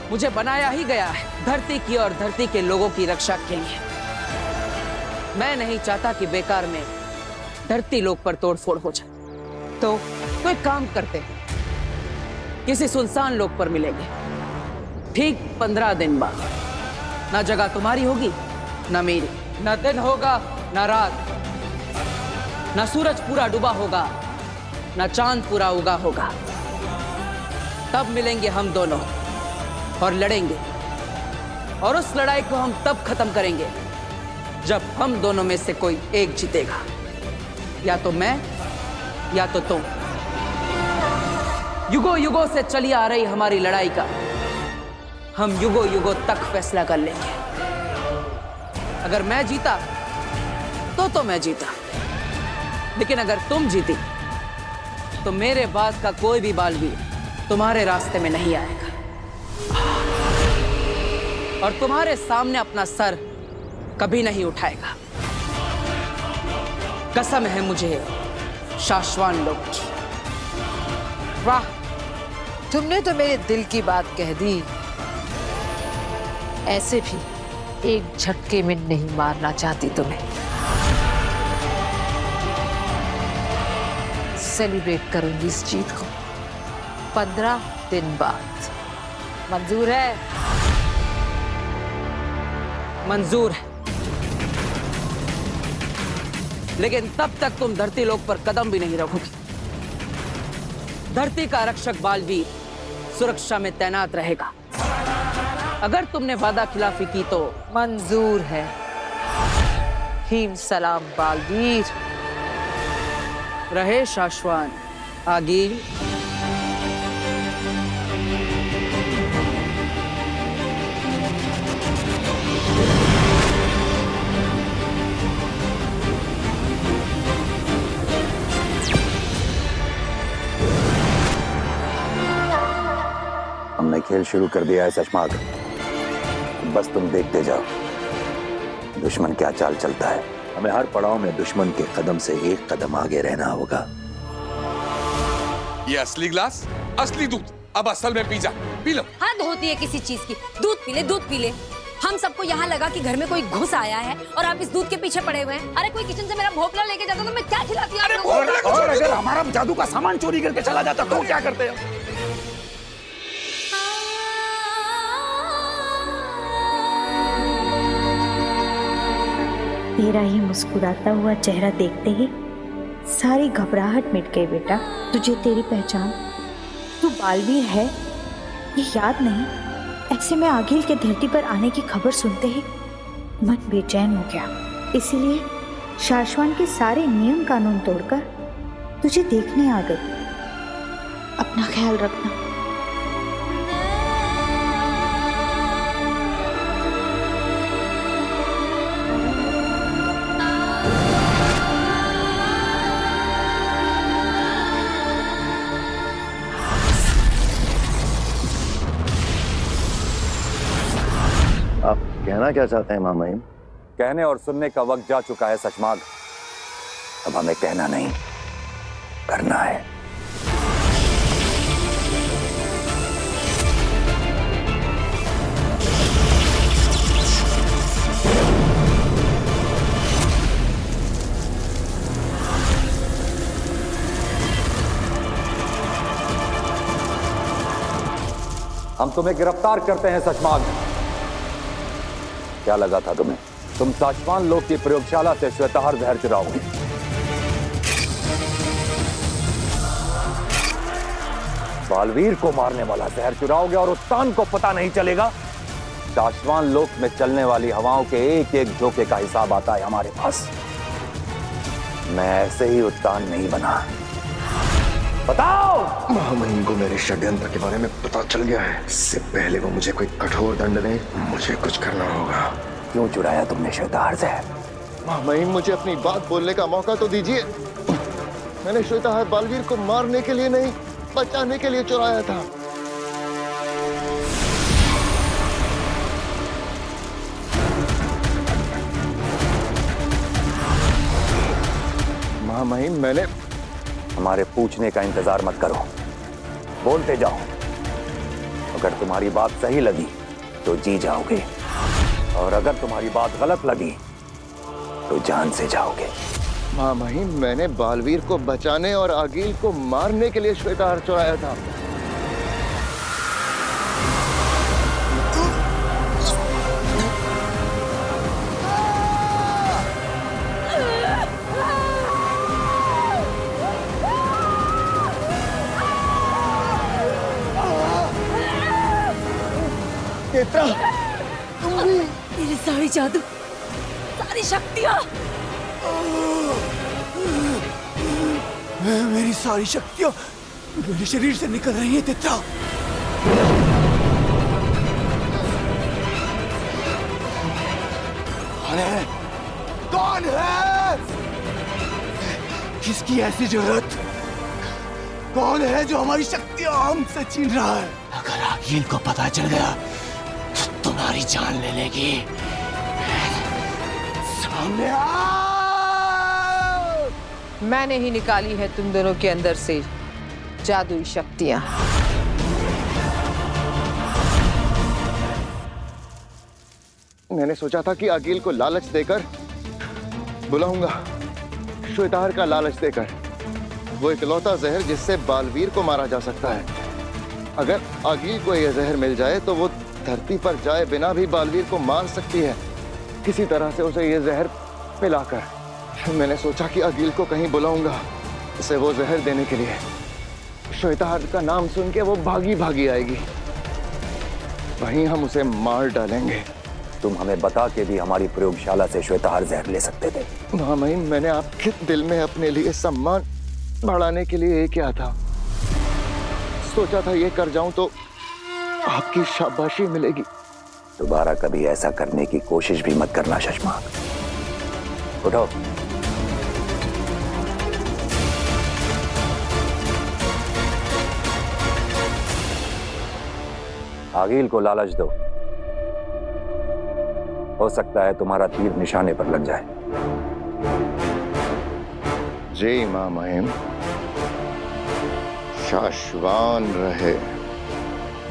मुझे बनाया ही गया है धरती की और धरती के लोगों की रक्षा के लिए। मैं नहीं चाहता कि बेकार में धरती लोक पर तोड़फोड़ हो जाए। तो एक काम करते हैं, किसी सुनसान लोक पर मिलेंगे ठीक 15 दिन बाद। ना जगह तुम्हारी होगी ना मेरी, ना दिन होगा ना रात, ना सूरज पूरा डूबा होगा ना चांद पूरा उगा होगा। तब मिलेंगे हम दोनों और लड़ेंगे, और उस लड़ाई को हम तब खत्म करेंगे जब हम दोनों में से कोई एक जीतेगा। या तो मैं या तो तुम। युगों युगों से चली आ रही हमारी लड़ाई का हम युगों युगों तक फैसला कर लेंगे। अगर मैं जीता तो मैं जीता, लेकिन अगर तुम जीती तो मेरे बाद का कोई भी बालवीर तुम्हारे रास्ते में नहीं आएगा और तुम्हारे सामने अपना सर कभी नहीं उठाएगा। कसम है मुझे शाश्वान लोक की। वाह, तुमने तो मेरे दिल की बात कह दी। ऐसे भी एक झटके में नहीं मारना चाहती तुम्हें। सेलिब्रेट करूंगी इस जीत को 15 दिन बाद। मंजूर है? मंजूर है, लेकिन तब तक तुम धरती लोक पर कदम भी नहीं रखोगी। धरती का रक्षक बालवीर सुरक्षा में तैनात रहेगा। अगर तुमने वादा खिलाफी की तो मंजूर है। हीम सलाम बालवीर। रहे शाश्वान आगील। हमने खेल शुरू कर दिया है शशमाग, बस तुम देखते जाओ दुश्मन क्या चाल चलता है। हमें हर पड़ाव में दुश्मन के कदम से एक कदम आगे रहना होगा। ये असली ग्लास, असली दूध, अब असल में पी जा, पी लो। हद होती है किसी चीज की। दूध पी ले, दूध पी ले। हम सबको यहाँ लगा कि घर में कोई घुस आया है और आप इस दूध के पीछे पड़े हुए हैं। अरे कोई किचन से मेरा भोपला लेके जाता तो मैं क्या खिलाती? और अगर हमारा जादू का सामान चोरी करके चला जाता तो क्या करते हैं? तेरा ही मुस्कुराता हुआ चेहरा देखते ही सारी घबराहट मिट गई बेटा। तुझे तेरी पहचान, तू बालवीर है, ये याद नहीं। ऐसे में आगिल के धरती पर आने की खबर सुनते ही मन बेचैन हो गया। इसीलिए शाश्वान के सारे नियम कानून तोड़कर तुझे देखने आ गई। अपना ख्याल रखना। आप कहना क्या चाहते हैं मामा? कहने और सुनने का वक्त जा चुका है शशमाग। अब हमें कहना नहीं, करना है। हम तुम्हें गिरफ्तार करते हैं शशमाग। क्या लगा था तुम्हें? तुम शाश्वान लोक की प्रयोगशाला से श्वेताहार जहर चुराओगे। बालवीर को मारने वाला जहर चुराओगे और उत्तान को पता नहीं चलेगा। शाश्वान लोक में चलने वाली हवाओं के एक एक झोंके का हिसाब आता है हमारे पास। मैं ऐसे ही उत्तान नहीं बना। बताओ। महामहिम को मेरे षड्यंत्र के बारे में पता चल गया है। इससे पहले वो मुझे कोई कठोर दंड दे, मुझे कुछ करना होगा। क्यों चुराया तुमने श्वेताहार जहर? महामहिम मुझे अपनी बात बोलने का मौका तो दीजिए। मैंने श्वेताहार बालवीर को मारने के लिए नहीं, बचाने के लिए चुराया था। महामहिम मैंने हमारे पूछने का इंतजार मत करो, बोलते जाओ। अगर तुम्हारी बात सही लगी तो जी जाओगे, और अगर तुम्हारी बात गलत लगी तो जान से जाओगे। महामहिम मैंने बालवीर को बचाने और आगील को मारने के लिए श्वेताहार चुराया था। नेत्रा, तुम भी। मेरी सारी जादू, सारी शक्तियां, मेरी सारी शक्तियां मेरे शरीर से निकल रही है। नेत्रा, कौन है? कौन है? किसकी ऐसी जरूरत? कौन है जो हमारी शक्तियां हमसे छीन रहा है? अगर आगील को पता चल गया तो तुम्हारी जान ले लेगी। सामने आ! मैंने ही निकाली है तुम दोनों के अंदर से जादुई शक्तियां। मैंने सोचा था कि अकील को लालच देकर बुलाऊंगा, श्वेताहार का लालच देकर। वो इकलौता जहर जिससे बालवीर को मारा जा सकता है। अगर अकील को यह जहर मिल जाए तो वो धरती पर जाए बिना भी बालवीर को मार सकती है, किसी तरह से उसे यह जहर पिलाकर। मैंने सोचा कि अकील को कहीं बुलाऊंगा उसे वो जहर देने के लिए। श्वेताहार का नाम सुन के वो भागी भागी आएगी, वहीं हम उसे मार डालेंगे। तुम हमें बता के भी हमारी प्रयोगशाला से श्वेताहार जहर ले सकते थे। महामहिम, मैंने आपके दिल में अपने लिए सम्मान बढ़ाने के लिए किया था। सोचा था ये कर जाऊं तो आपकी शाबाशी मिलेगी। दोबारा कभी ऐसा करने की कोशिश भी मत करना शशमाक। उठो। आगिल को लालच दो, हो सकता है तुम्हारा तीर निशाने पर लग जाए। जय मां महिम, शाश्वान रहे।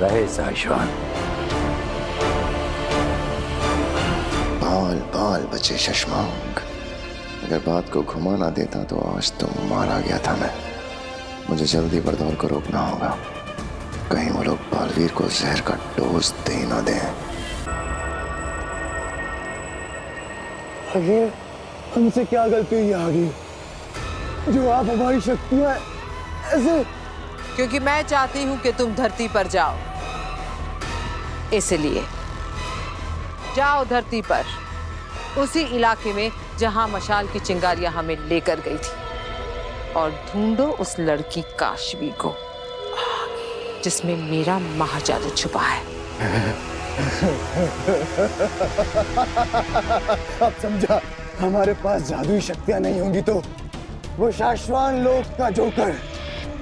रहे शाश्वान। बाल बाल बचे शशमांक। अगर बात को घुमा ना देता तो आज तो मारा गया था मैं। मुझे जल्दी बरदौर को रोकना होगा, कहीं वो लोग बालवीर को जहर का डोज दे ना दें। आगे हमसे क्या गलती हुई आगे जो आप हमारी शक्तियां ऐसे? क्योंकि मैं चाहती हूं कि तुम धरती पर जाओ, इसलिए जाओ धरती पर, उसी इलाके में जहां मशाल की चिंगारियां हमें लेकर गई थी, और ढूंढो उस लड़की काशवी को जिसमें मेरा महाजादू छुपा है। अब समझा, हमारे पास जादुई शक्तियां नहीं होंगी तो वो शाश्वान लोक का जोकर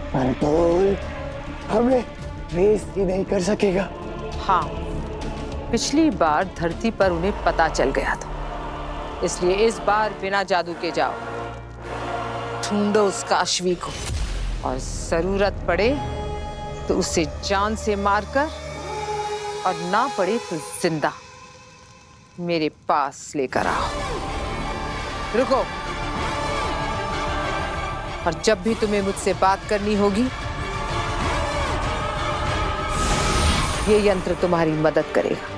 बरदौल हमें रेस ही नहीं कर सकेगा। हाँ, पिछली बार धरती पर उन्हें पता चल गया था, इसलिए इस बार बिना जादू के जाओ, ढूंढो उस काशवी को, और जरूरत पड़े तो उसे जान से मारकर, और ना पड़े तो जिंदा मेरे पास लेकर आओ। रुको, और जब भी तुम्हें मुझसे बात करनी होगी, ये यंत्र तुम्हारी मदद करेगा।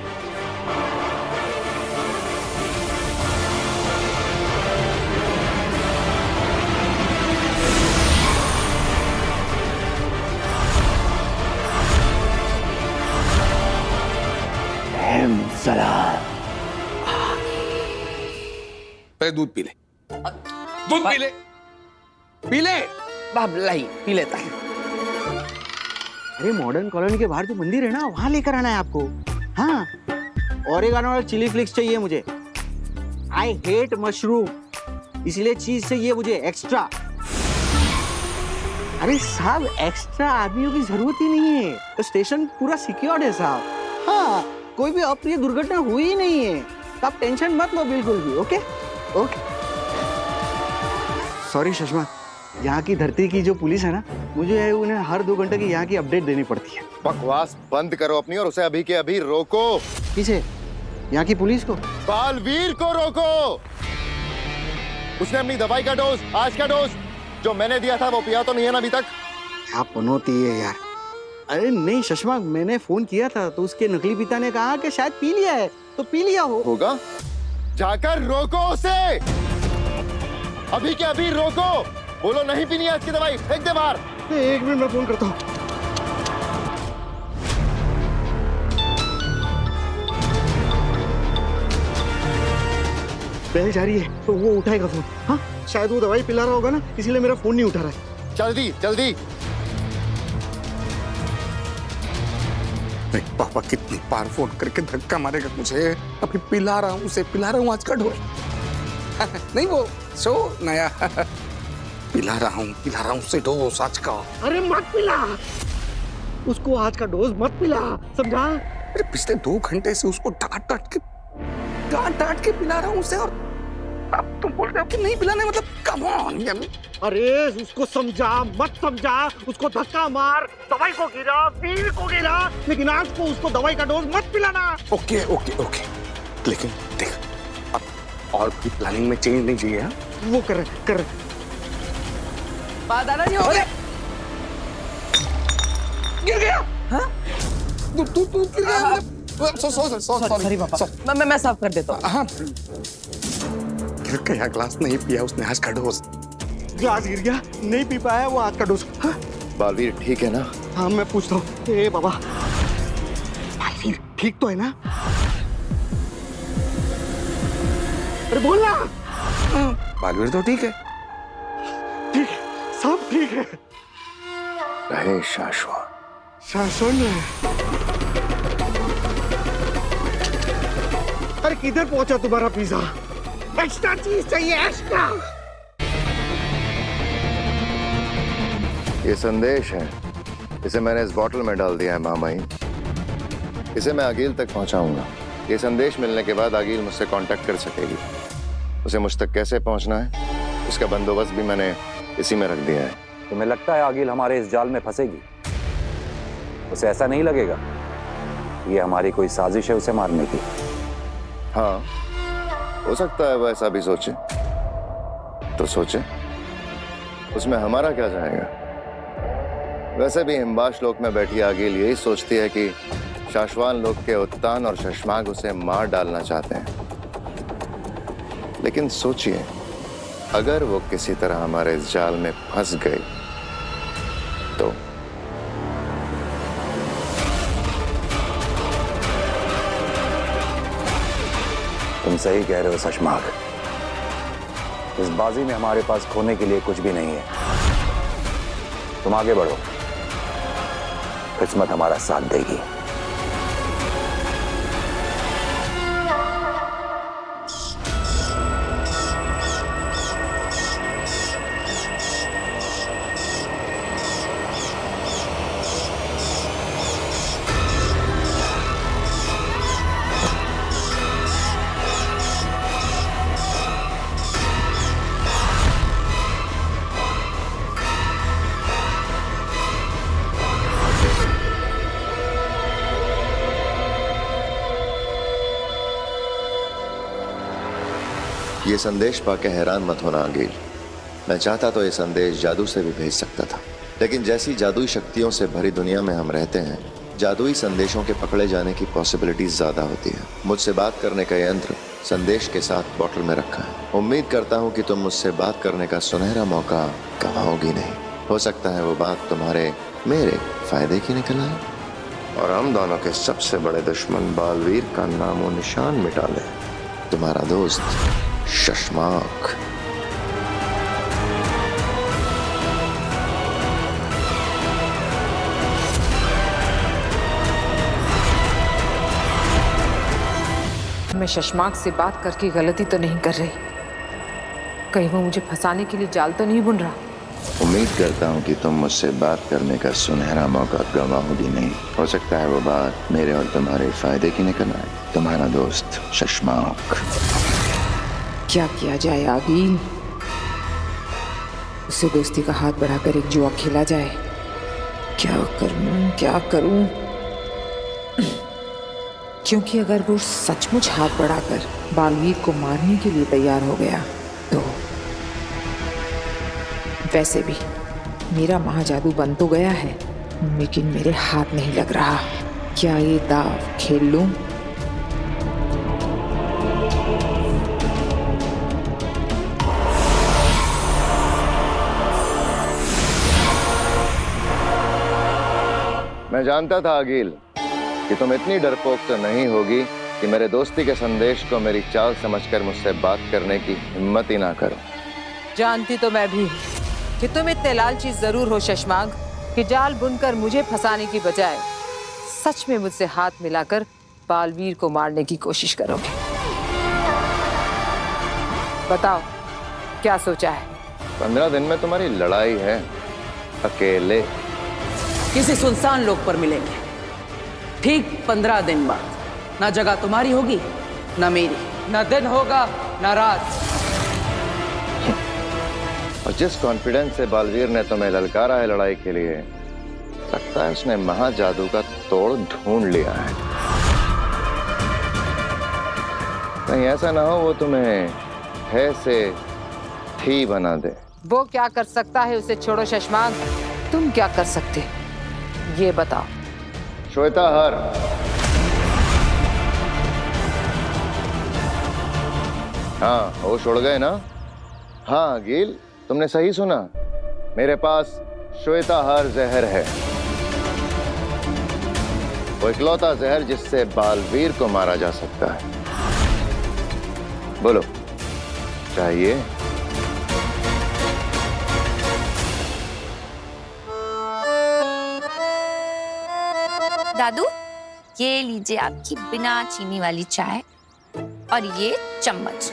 पहले दूध पी ले, दूध पी ले, पी ले। बाप लाई पी लेता है। अरे मॉडर्न कॉलोनी के बाहर जो मंदिर है ना, वहां लेकर आना है आपको। हाँ, ओरिगानो और चिली फ्लेक्स चाहिए मुझे। आई हेट मशरूम, इसलिए चीज चाहिए मुझे एक्स्ट्रा। अरे साहब, एक्स्ट्रा आदमियों की जरूरत ही नहीं है, तो स्टेशन पूरा सिक्योर्ड है साहब। हाँ, कोई भी अप्रिय दुर्घटना हुई ही नहीं है, तो आप टेंशन मत लो बिल्कुल भी। Okay okay. सॉरी शशमा, यहाँ की धरती की जो पुलिस है ना, मुझे उन्हें हर 2 घंटे की यहाँ की अपडेट देनी पड़ती है। बकवास बंद करो अपनी, और उसे अभी के अभी रोको। किसे? यहाँ की पुलिस को? बालवीर को रोको। उसने अपनी दवाई का डोज, आज का डोज जो मैंने दिया था, वो पिया तो नहीं है ना अभी तक? क्या पनौती है यार। अरे नहीं शशमा, मैंने फोन किया था तो उसके नकली पिता ने कहा कि शायद पी लिया है, तो पी लिया होगा। जाकर रोको उसे, अभी के अभी रोको। बोलो नहीं पीनी है आज की दवाई, फेंक दे बाहर। 1 मिनट में फोन करता हूँ। बेल जा रही है तो वो उठाएगा फोन। हाँ, शायद वो दवाई पिला रहा होगा ना, इसीलिए मेरा फोन नहीं उठा रहा है। जल्दी जल्दी। पापा कितनी बार फोन करके धक्का मारेगा मुझे। अभी पिला रहा हूँ उसे, पिला रहा हूँ आज का डोज। नहीं वो सो नया पिला रहा हूँ उसे डोज आज का। अरे मत पिला उसको, आज का डोज मत पिला, समझा? अरे पिछले 2 घंटे से उसको डांट डांट के पिला रहा हूँ उसे, और अब तुम बोल रहे हो कि नहीं पिलाने, मतलब कम ऑन यार। अरे उसको समझा मत समझा, उसको धक्का मार, दवाई को गिरा, वीर को गिरा, लेकिन आज को उसको दवाई का डोज मत पिलाना। ओके ओके ओके, लेकिन देख, अब और भी प्लानिंग में चेंज नहीं चाहिए। हाँ? वो कर दादाजी हो गए। गिर गया। हाँ? तू गिर गया। सॉरी पापा, मैं साफ कर देता हूँ। हाँ, गिर गया, ग्लास नहीं पिया उसने आज का डोज। ग्लास गिर गया, नहीं पी पाया वो आज का डोज। हाँ? बालवीर ठीक है ना? हाँ मैं पूछता हूँ। ए बाबा, बालवीर ठीक तो है ना? अरे बोलना। बालवीर तो ठीक है। ठीक, सब ठीक है। रहे शाश्वत। शाश्वत है। अरे किधर पहुंचा तुम्हारा पिज्जा? एक्स्ट्रा चीज चाहिए, एक्स्ट्रा। ये संदेश है, इसे मैंने इस बोतल में डाल दिया है मामाई। इसे मैं आगिल तक पहुंचाऊंगा। ये संदेश मिलने के बाद आगिल मुझसे कांटेक्ट कर सकेगी। उसे मुझ तक कैसे पहुंचना है, इसका बंदोबस्त भी मैंने इसी में रख दिया है। तुम्हें लगता है आगिल हमारे इस जाल में फंसेगी? उसे ऐसा नहीं लगेगा ये हमारी कोई साजिश है उसे मारने की? हाँ, हो सकता है वो ऐसा भी सोचे, तो सोचे, उसमें हमारा क्या जाएगा। वैसे भी हिमबाश लोक में बैठी आगिल यही सोचती है कि शाश्वान लोक के उत्तान और शशमाग उसे मार डालना चाहते हैं। लेकिन सोचिए, अगर वो किसी तरह हमारे इस जाल में फंस गई तो तुम सही कह रहे हो शशमाग। इस बाजी में हमारे पास खोने के लिए कुछ भी नहीं है। तुम आगे बढ़ो, किस्मत हमारा साथ देगी। ये संदेश पाके हैरान मत होना आगिल। मैं चाहता तो ये संदेश जादू से भी भेज सकता था, लेकिन जैसी जादुई शक्तियों से भरी दुनिया में हम रहते हैं, जादुई संदेशों के पकड़े जाने की पॉसिबिलिटीज ज्यादा होती है। मुझसे बात करने का यंत्र संदेश के साथ बोतल में रखा है। उम्मीद करता हूँ कि तुम मुझसे बात करने का सुनहरा मौका गंवाओगी नहीं। हो सकता है वो बात तुम्हारे मेरे फायदे की निकल आए और हम दोनों के सबसे बड़े दुश्मन बालवीर का नामो निशान मिटा ले। तुम्हारा दोस्त शशमाक। मैं शशमाक से बात करके गलती तो नहीं कर रही? कहीं वो मुझे फंसाने के लिए जाल तो नहीं बुन रहा? उम्मीद करता हूँ कि तुम मुझसे बात करने का सुनहरा मौका गंवाओगी नहीं। हो सकता है वो बात मेरे और तुम्हारे फायदे की निकल आए। तुम्हारा दोस्त शशमाक। क्या किया जाए आगिल? उसे दोस्ती का हाथ बढ़ाकर एक जुआ खेला जाए। क्या करूं? क्योंकि अगर वो सचमुच हाथ बढ़ाकर बालवीर को मारने के लिए तैयार हो गया तो वैसे भी मेरा महाजादू बन तो गया है, लेकिन मेरे हाथ नहीं लग रहा। क्या ये दाव खेल लूं? मैं जानता था आगिल कि तुम इतनी डरपोक तो नहीं होगी कि मेरे दोस्ती के संदेश को मेरी चाल समझकर मुझसे बात करने की हिम्मत ही ना करो। जानती तो मैं भी कि तुम इतने लालची जरूर हो शशमाग कि जाल बुनकर मुझे फंसाने की बजाय सच में मुझसे हाथ मिलाकर बालवीर को मारने की कोशिश करोगे। बताओ क्या सोचा है? 15 दिन में तुम्हारी लड़ाई है, अकेले। किसी सुनसान लोक पर मिलेंगे, ठीक 15 दिन बाद। ना जगह तुम्हारी होगी ना मेरी, ना दिन होगा ना रात। और जिस कॉन्फिडेंस से बालवीर ने तुम्हें ललकारा है लड़ाई के लिए, लगता है उसने महाजादू का तोड़ ढूंढ लिया है। कहीं ऐसा ना हो वो तुम्हें है से थी बना दे। वो क्या कर सकता है उसे छोड़ो शशमांक, तुम क्या कर सकते ये बताओ। श्वेता हर, हाँ होश उड़ गए ना? हाँ गिल, तुमने सही सुना, मेरे पास श्वेता हर जहर है, वो इकलौता जहर जिससे बालवीर को मारा जा सकता है। बोलो चाहिए? दादू, ये लीजिए आपकी बिना चीनी वाली चाय और ये चम्मच।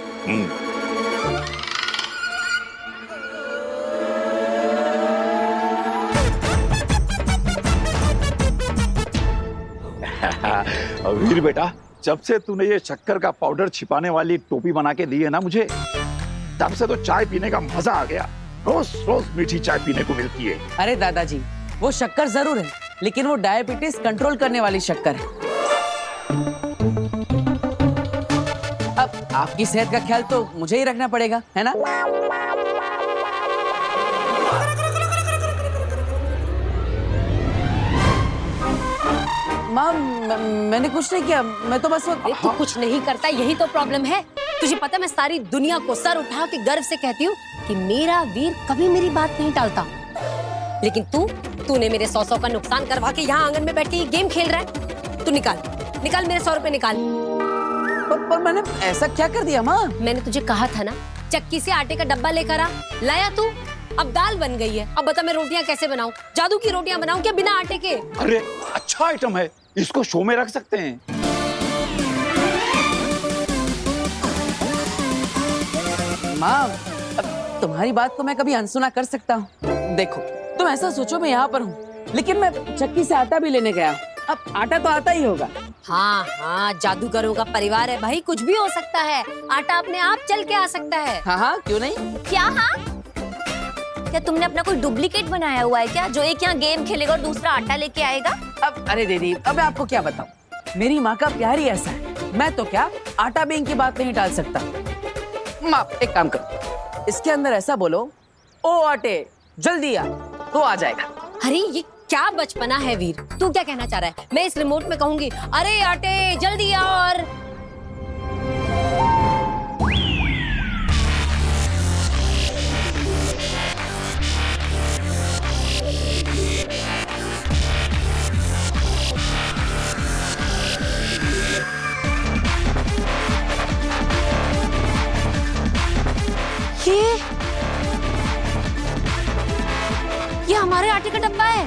वीर बेटा, जब से तूने ये शक्कर का पाउडर छिपाने वाली टोपी बना के दी है ना मुझे, तब से तो चाय पीने का मजा आ गया। रोज रोज मीठी चाय पीने को मिलती है। अरे दादाजी, वो शक्कर जरूर है, लेकिन वो डायबिटीज कंट्रोल करने वाली शक्कर है। अब आपकी सेहत का ख्याल तो मुझे ही रखना पड़ेगा, है ना? माँ, मैंने कुछ नहीं किया, मैं तो बस तू कुछ नहीं करता, यही तो प्रॉब्लम है। तुझे पता, मैं सारी दुनिया को सर उठा के गर्व से कहती हूँ कि मेरा वीर कभी मेरी बात नहीं टालता, लेकिन तूने मेरे 100 का नुकसान करवा के यहाँ आंगन में बैठ के ये गेम खेल रहा है। तू निकाल मेरे 100 रुपए निकाल। पर मैंने ऐसा क्या कर दिया माँ? मैंने तुझे कहा था ना, चक्की से आटे का डब्बा लेकर आ, लाया तू। अब दाल बन गई है, अब बता मैं रोटियां कैसे बनाऊं? जादू की रोटियां बनाऊं क्या बिना आटे के? अरे अच्छा आइटम है, इसको शो में रख सकते हैं। माँ, तुम्हारी बात को मैं कभी अनसुना कर सकता हूँ। देखो, तुम ऐसा सोचो मैं यहाँ पर हूँ, लेकिन मैं चक्की से आटा भी लेने गया। अब आटा तो आता ही होगा। हाँ, जादूगरों का परिवार है भाई, कुछ भी हो सकता है। आटा अपने आप चल के आ सकता है। हाँ, क्यों नहीं? क्या? हाँ, क्या तुमने अपना कोई डुप्लीकेट बनाया हुआ है क्या, जो एक यहाँ गेम खेलेगा और दूसरा आटा लेके आएगा? अब अरे दीदी, अब मैं आपको क्या बताऊँ, मेरी माँ का प्यार ही ऐसा है। मैं तो क्या आटा बेंक की बात नहीं टाल सकता। माँ, एक काम करो, इसके अंदर ऐसा बोलो, ओ आटे जल्दी आ, तो आ जाएगा। अरे ये क्या बचपना है वीर, तू क्या कहना चाह रहा है? मैं इस रिमोट में कहूंगी, अरे आटे जल्दी आ, और ये हमारे आटे का डब्बा है।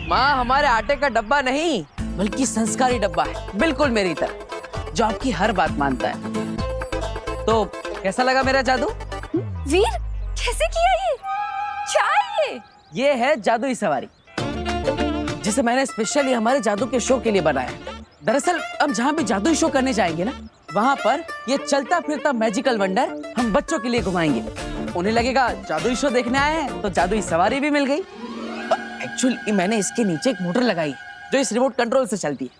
माँ, हमारे आटे का डब्बा नहीं, बल्कि संस्कारी डब्बा है, बिल्कुल मेरी तरह, जो आपकी हर बात मानता है। तो कैसा लगा मेरा जादू? वीर, कैसे किया ये? क्या है ये है जादुई सवारी, जिसे मैंने स्पेशली हमारे जादू के शो के लिए बनाया। दरअसल अब जहाँ भी जादुई शो करने जाएंगे ना, वहाँ पर ये चलता फिरता मैजिकल वंडर हम बच्चों के लिए घुमाएंगे। उन्हें लगेगा जादुई शो देखने आए हैं, तो जादुई सवारी भी मिल गई। एक्चुअली मैंने इसके नीचे एक मोटर लगाई जो इस रिमोट कंट्रोल से चलती है।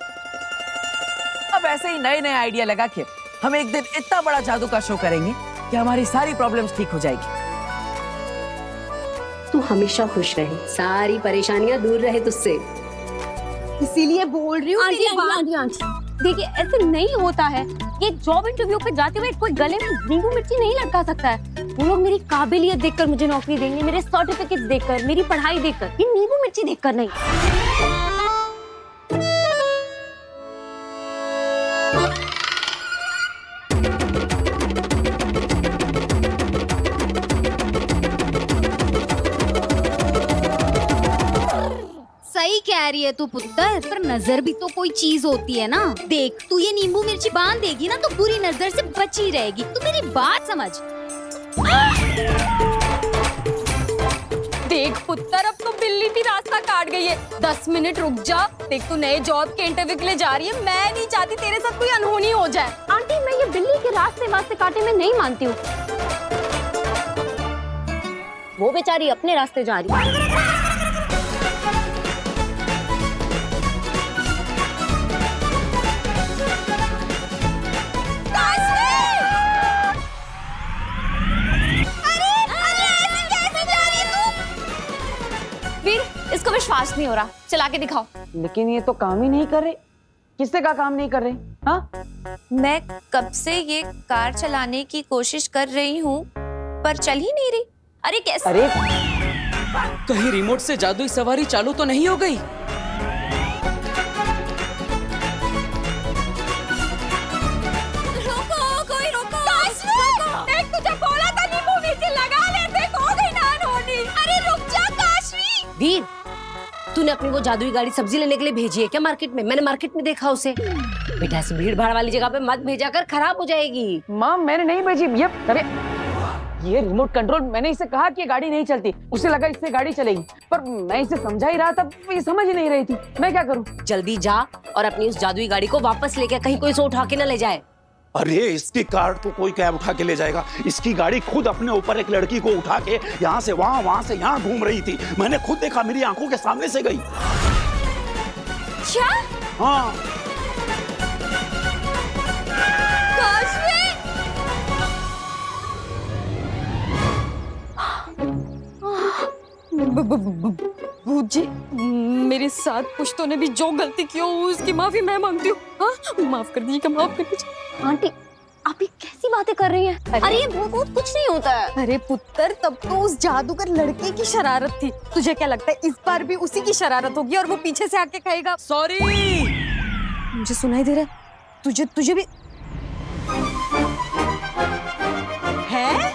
अब ऐसे ही नए नए आइडिया लगा के हम एक दिन इतना बड़ा जादू का शो करेंगे कि हमारी सारी प्रॉब्लम्स ठीक हो जाएगी। तू हमेशा खुश रहे, सारी परेशानियां दूर रहे तुझसे, इसीलिए बोल रही हूँ। आंटी, देखिए, ऐसे नहीं होता है। ये जॉब इंटरव्यू पे जाते हुए कोई गले में नींबू मिर्ची नहीं लटका सकता है। वो लोग मेरी काबिलियत देखकर मुझे नौकरी देंगे, मेरे सर्टिफिकेट्स देखकर, मेरी पढ़ाई देखकर, ये नींबू मिर्ची देखकर नहीं। सही कह रही है तू पुत्र, पर नजर भी तो कोई चीज होती है ना। देख, तू ये नींबू मिर्ची बांध देगी ना तो बुरी नजर से बची रहेगी। तू मेरी बात समझ। देख पुत्र, अब तो बिल्ली भी रास्ता काट गई है। 10 मिनट रुक जा। देख, तू नए जॉब के इंटरव्यू के लिए जा रही है, मैं नहीं चाहती तेरे साथ कोई अनहोनी हो जाए। आंटी, मैं ये बिल्ली के रास्ते काटे में नहीं मानती हूँ। वो बेचारी अपने रास्ते जा रही है। नहीं हो रहा, चला के दिखाओ। लेकिन ये तो काम ही नहीं कर रहे। किससे का काम नहीं कर रहे? हाँ, मैं कब से ये कार चलाने की कोशिश कर रही हूँ पर चल ही नहीं रही। अरे कैसे? अरे कहीं रिमोट से जादुई सवारी चालू तो नहीं हो गई? रोको, कोई रोको। देख, तुझे बोला था नींबू मिर्ची लगा लेते, हो गई नान होनी। अरे रुक जा काशी। वीर, तूने अपनी वो जादुई गाड़ी सब्जी लेने के लिए भेजी है क्या मार्केट में? मैंने मार्केट में देखा उसे। बेटा ऐसी भीड़ भाड़ वाली जगह पे मत भेजा कर, खराब हो जाएगी। माँ मैंने नहीं भेजी। ये रिमोट कंट्रोल, मैंने इसे कहा कि ये गाड़ी नहीं चलती, उसे लगा इससे गाड़ी चलेगी, पर मैं इसे समझा ही रहा था, ये समझ ही नहीं रही थी। मैं क्या करूं? जल्दी जा और अपनी उस जादुई गाड़ी को वापस लेके, कहीं कोई इसे उठा के न ले जाए। अरे इसकी कार तो कोई कैब उठा के ले जाएगा। इसकी गाड़ी खुद अपने ऊपर एक लड़की को उठा के यहाँ से वहाँ, वहाँ से यहाँ घूम रही थी। मैंने खुद देखा, मेरी आंखों के सामने से गई। क्या? हाँ। भूत जी, मेरे साथ पुश्तों ने भी जो गलती की हो उसकी माफी मैं मांगती हूँ। हाँ, माफ कर दीजिए, माफ कर दीजिए। आंटी, आप ये कैसी बातें कर रही हैं? अरे ये भूत कुछ नहीं होता है। अरे पुत्र, तब तो उस जादूगर लड़के की शरारत थी। तुझे क्या लगता है इस बार भी उसी की शरारत होगी और वो पीछे से आके कहेगा सॉरी? मुझे सुनाई दे रहा है, तुझे भी है?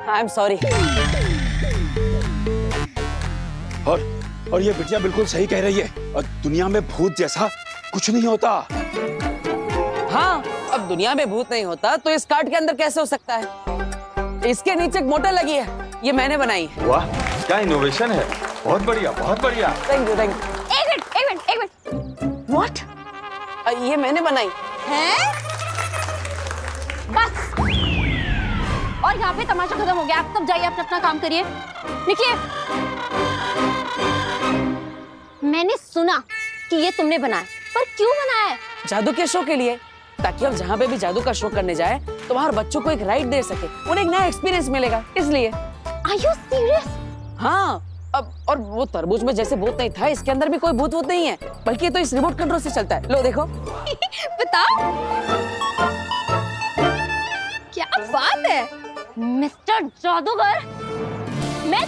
I am sorry. और ये बिटिया बिल्कुल सही कह रही है। और दुनिया में भूत जैसा कुछ नहीं होता। हाँ, अब दुनिया में भूत नहीं होता तो इस कार्ड के अंदर कैसे हो सकता है? इसके नीचे एक मोटर लगी है, ये मैंने बनाई है। वाह, क्या इनोवेशन है। बहुत बढ़िया, बहुत बढ़िया। Thank you, thank you. एक मिनट। व्हाट? ये मैंने बनाई है? बस, और यहाँ पे तमाशा खत्म हो गया। आप सब जाइए, अपना काम करिए, निकलिए। मैंने सुना कि ये तुमने बनाया, पर क्यों बनाया है? जादू के शो के लिए, ताकि हम जहाँ पे भी जादू का शो करने जाए तो बाहर बच्चों को एक राइड दे सके, उन्हें एक नया एक्सपीरियंस मिलेगा, इसलिए। Are you serious? हाँ, अब और वो तरबूज में जैसे भूत नहीं था, इसके अंदर भी कोई भूत नहीं है, बल्कि ये तो इस रिमोट कंट्रोल से चलता है। लो देखो। बताओ, क्या बात है मिस्टर जादूगर। मैं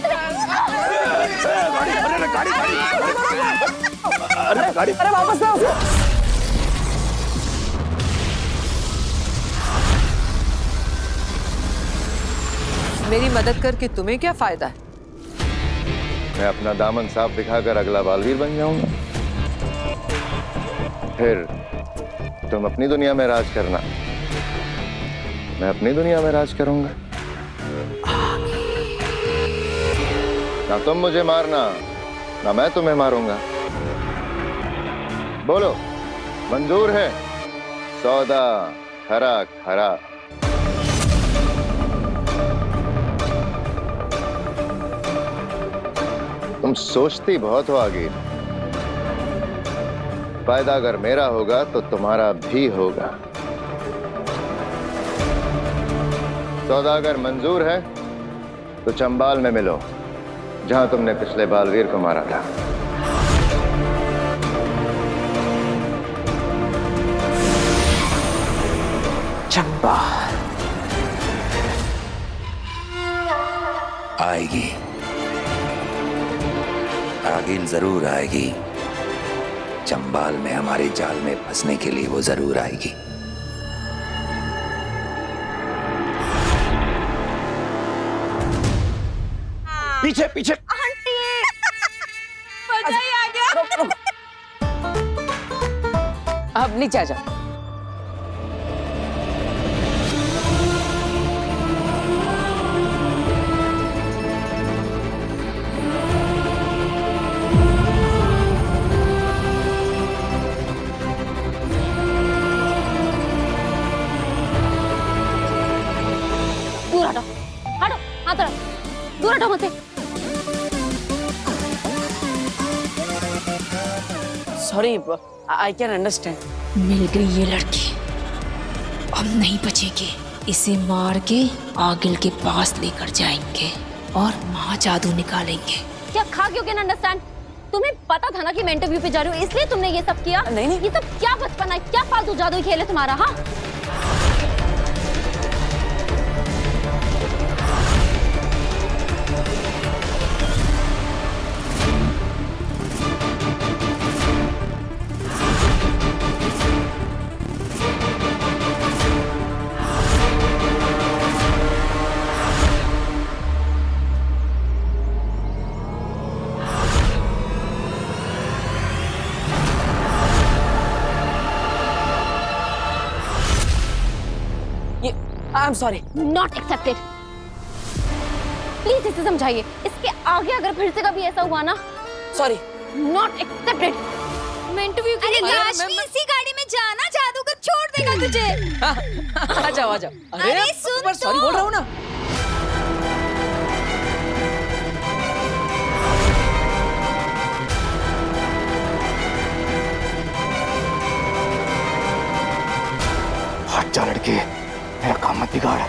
अरे वापस आओ। मेरी मदद करके तुम्हें क्या फायदा है? मैं अपना दामन साफ दिखाकर अगला बालवीर बन जाऊंगा। फिर तुम अपनी दुनिया में राज करना, मैं अपनी दुनिया में राज करूंगा। ना तुम मुझे मारना, ना मैं तुम्हें मारूंगा। बोलो, मंजूर है? सौदा खरा खरा। तुम सोचती बहुत हो आगे, फायदा अगर मेरा होगा तो तुम्हारा भी होगा। सौदा अगर मंजूर है तो चंबाल में मिलो, जहां तुमने पिछले बालवीर को मारा था। चंबाल आएगी, आगिल जरूर आएगी। चंबाल में हमारे जाल में फंसने के लिए वो जरूर आएगी। पीछे पीछे। आंटी, मजा ही आ गया। अब नीचे आ जाओ। दूर हटो, हटो, हाथ हटो, दूर हटो मुझसे। Sorry, I can understand. मिल गई ये लड़की, अब नहीं बचेगी। इसे मार के आगिल के पास लेकर जाएंगे। और माँ जादू निकालेंगे। क्या खा क्यों कैन अंडरस्टैंड? तुम्हें पता था ना कि मैं इंटरव्यू पे जा रही हूँ, इसलिए तुमने ये सब किया? नहीं, ये सब क्या बचपन है, क्या फालतू जादू खेल है तुम्हारा? हाँ, I am sorry. Not accepted. Please इसे समझाइए, इसके आगे अगर फिर से कभी ऐसा हुआ ना, सॉरी। Not accepted. मैं इंटरव्यू के लिए काश्मी इसी गाड़ी में जाना, जादूगर छोड़ देगा तुझे। आ जाओ आ जाओ। अरे सुन पर सॉरी बोल रहा हूँ ना। हट जा लड़के, मेरा काम मत बिगाड़।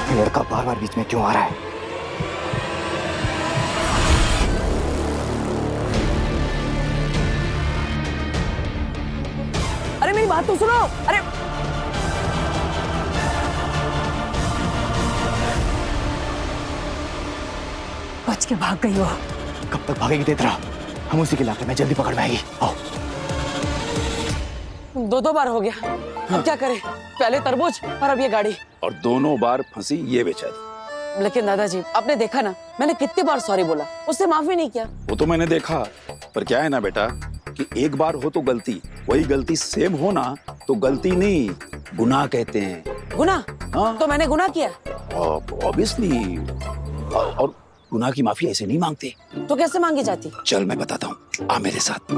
ये लड़का बार बार बीच में क्यों आ रहा है? अरे मेरी बात तो सुनो। अरे बच के भाग गई हो। कब तक भागेगी तेतरा? हम उसी के इलाके में, जल्दी पकड़ में आएगी। आओ। दो बार हो गया, अब क्या करें? पहले तरबूज और अब ये गाड़ी। और दोनों बार फंसी ये बेचारी। लेकिन दादाजी, आपने देखा ना मैंने कितनी बार सॉरी बोला, उससे माफी नहीं किया। वो तो मैंने देखा, पर क्या है ना बेटा कि एक बार हो तो गलती, वही गलती सेम हो ना तो गलती नहीं, गुनाह कहते हैं। गुनाह? हाँ। तो मैंने गुनाह किया? ऑब्वियसली। और गुनाह की माफी ऐसे नहीं मांगते। तो कैसे मांगी जाती? चल मैं बताता हूँ, आ मेरे साथ।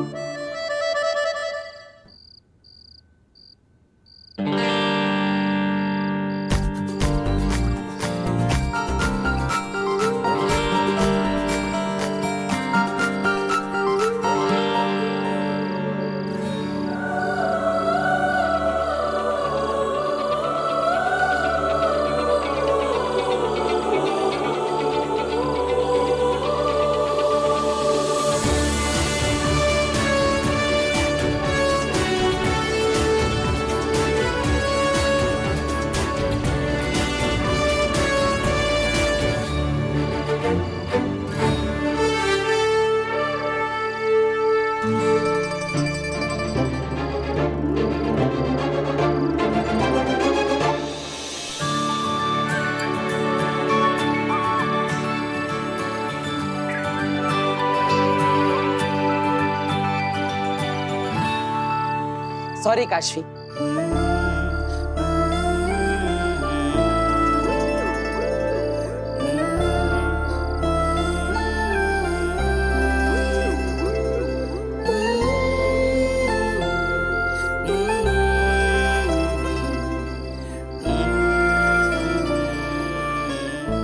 सॉरी काशवी।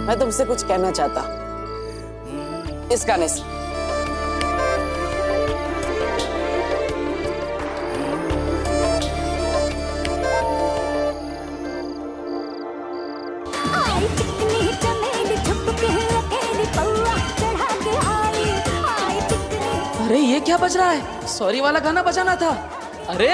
मैं तुमसे कुछ कहना चाहता इस गाने से। अरे ये क्या बज रहा है? सॉरी वाला गाना बजाना था। अरे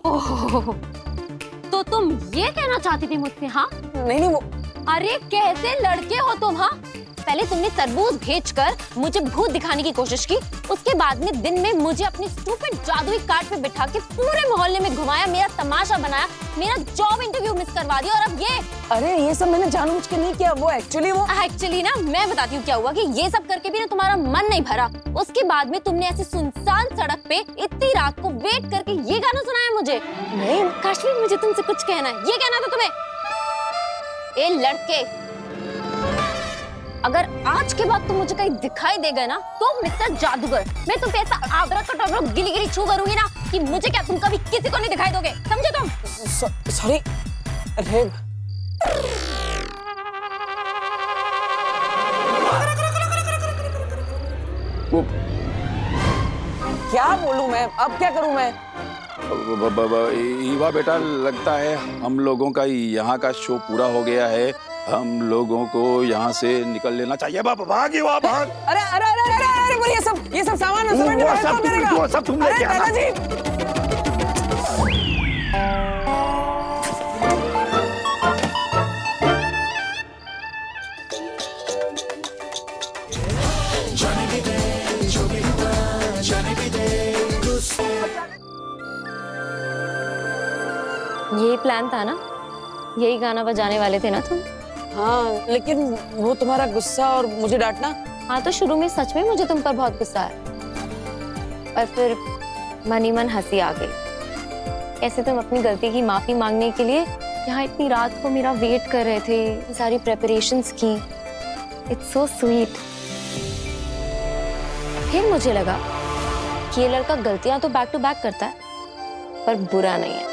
ओह, तो तुम ये कहना चाहती थी मुझसे? हाँ नहीं वो। अरे कैसे लड़के हो तुम? हाँ, पहले तुमने तरबूज भेजकर मुझे भूत दिखाने की कोशिश की, उसके बाद में दिन में मुझे अपनी स्टूपिड जादुई कार्ट पे बिठा के पूरे मोहल्ले में घुमाया, मेरा तमाशा बनाया, मेरा जॉब इंटरव्यू मिस करवा दिया, और अब ये। अरे ये सब मैंने जानबूझ के नहीं किया, वो एक्चुअली ना मैं बताती हूँ क्या हुआ कि ये सब करके भी ना तुम्हारा मन नहीं भरा। उसके बाद में तुमने ऐसी सुनसान सड़क पे इतनी रात को वेट करके ये गाना सुनाया मुझे। नहीं काश्मीर, मुझे तुमसे कुछ कहना है। ये कहना था तुम्हें? ए लड़के, अगर आज के बाद तुम मुझे कहीं दिखाई देगा ना तो मिस्टर जादूगर, मैं तुम पे ऐसा आबरा कटोरा गिली गिली छू करूंगी ना कि मुझे क्या तुम कभी किसी को नहीं दिखाई दोगे, समझे तुम? सॉरी। अरे वो क्या बोलूं मैं, अब क्या करूं मैं? ईवा बेटा, लगता है हम लोगों का यहाँ का शो पूरा हो गया है। हम लोगों को यहाँ से निकल लेना चाहिए। भाग ईवा, भाग। अरे अरे अरे अरे अरे, वो ये सब सामान वो सब तुम लेके आना। यही प्लान था ना, यही गाना बजाने वाले थे ना तुम? हाँ, लेकिन वो तुम्हारा गुस्सा और मुझे डांटना। हाँ, तो शुरू में सच में मुझे तुम पर बहुत गुस्सा आया, और फिर मन ही मन हंसी आ गई। कैसे तुम अपनी गलती की माफी मांगने के लिए यहाँ इतनी रात को मेरा वेट कर रहे थे, सारी प्रेपरेशंस की। It's so sweet. फिर मुझे लगा कि ये लड़का गलतियां तो बैक टू बैक करता है, पर बुरा नहीं है।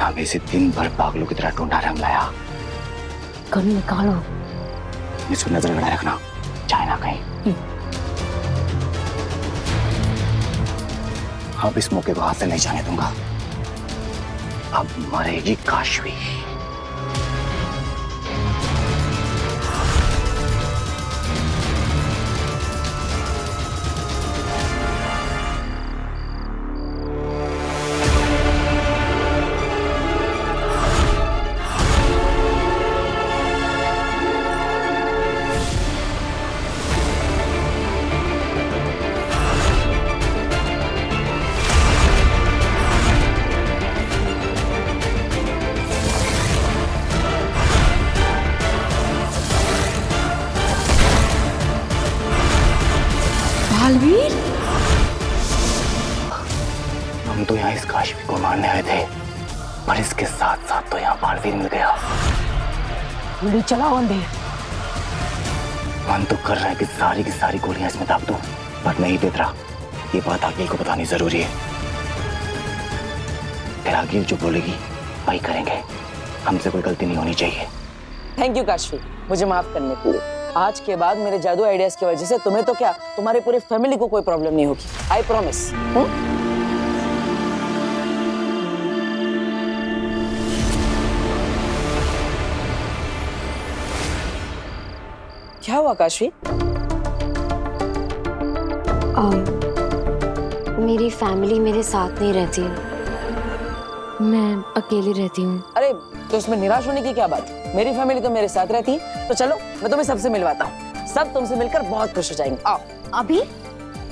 हम इसे दिन भर पागलों की तरह ढूंढा रंग लाया। कौन निकालो, इसको नजर लगाए रखना, चाहे ना कहीं। अब इस मौके को हाथ से नहीं जाने दूंगा। अब मरेगी काशवी। बालवीर, हम तो यहाँ इस काशवी को मारने आए थे, पर इसके साथ साथ तो यहाँ बालवीर मिल गया। गोली चलाओ अंधेर। मन तो कर रहा है कि सारी की सारी गोलियां इसमें दाग दूं, पर नहीं देख रहा। ये बात आगिल को बतानी जरूरी है। फिर आगिल जो बोलेगी वही करेंगे। हमसे कोई गलती नहीं होनी चाहिए। थैंक यू काशवी, मुझे माफ करने के लिए। आज के बाद मेरे जादू आइडियाज की वजह से तुम्हें तो क्या, तुम्हारी पूरी फैमिली को कोई प्रॉब्लम नहीं होगी। I promise. क्या हुआ काशवी? मेरी फैमिली मेरे साथ नहीं रहती, मैं अकेली रहती हूँ। अरे तो उसमें निराश होने की क्या बात? मेरी फैमिली तो मेरे साथ रहती है। तो चलो मैं तुम्हें सबसे मिलवाता हूँ, सब तुमसे मिलकर बहुत खुश हो जाएंगे। आओ। अभी?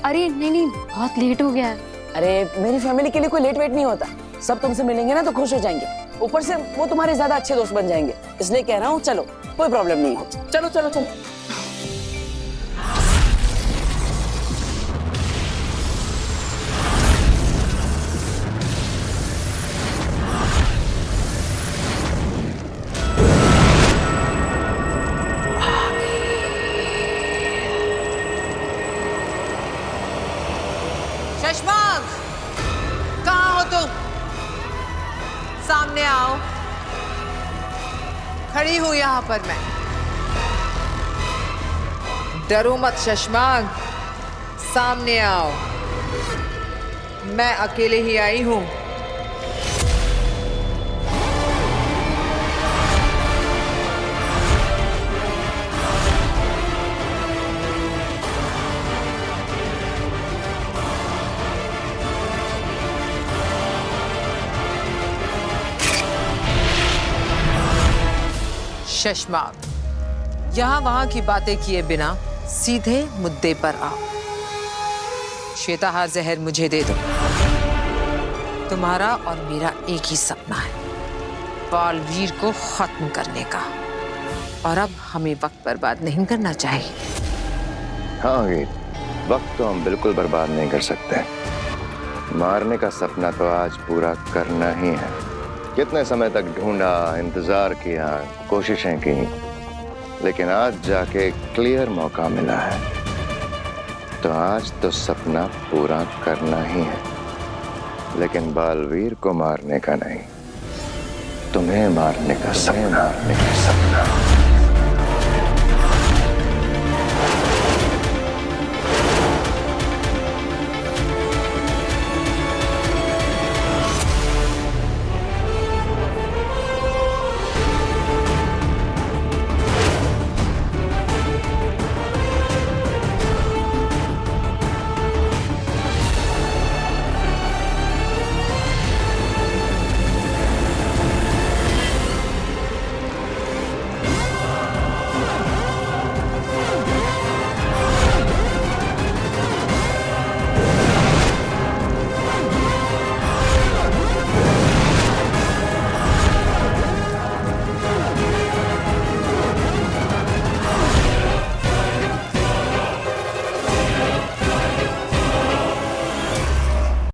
अरे नहीं, बहुत लेट हो गया है। अरे मेरी फैमिली के लिए कोई लेट वेट नहीं होता, सब तुमसे मिलेंगे ना तो खुश हो जाएंगे। ऊपर से वो तुम्हारे ज्यादा अच्छे दोस्त बन जाएंगे, इसलिए कह रहा हूँ चलो, कोई प्रॉब्लम नहीं हो। चलो चलो चलो। शशमांक, कहाँ हो तुम? सामने आओ। खड़ी हूं यहाँ पर मैं। डरो मत शशमांक, सामने आओ। मैं अकेले ही आई हूं। शशमांक, यहाँ वहां की बातें किए बिना सीधे मुद्दे पर आओ। श्वेताहार जहर मुझे दे दो। तुम्हारा और मेरा एक ही सपना है, बालवीर को खत्म करने का, और अब हमें वक्त बर्बाद नहीं करना चाहिए। हाँ गीत, वक्त तो हम बिल्कुल बर्बाद नहीं कर सकते। मारने का सपना तो आज पूरा करना ही है। कितने समय तक ढूंढा, इंतजार किया, कोशिशें की, लेकिन आज जाके क्लियर मौका मिला है, तो आज तो सपना पूरा करना ही है, लेकिन बालवीर को मारने का नहीं। तुम्हें मारने का सपना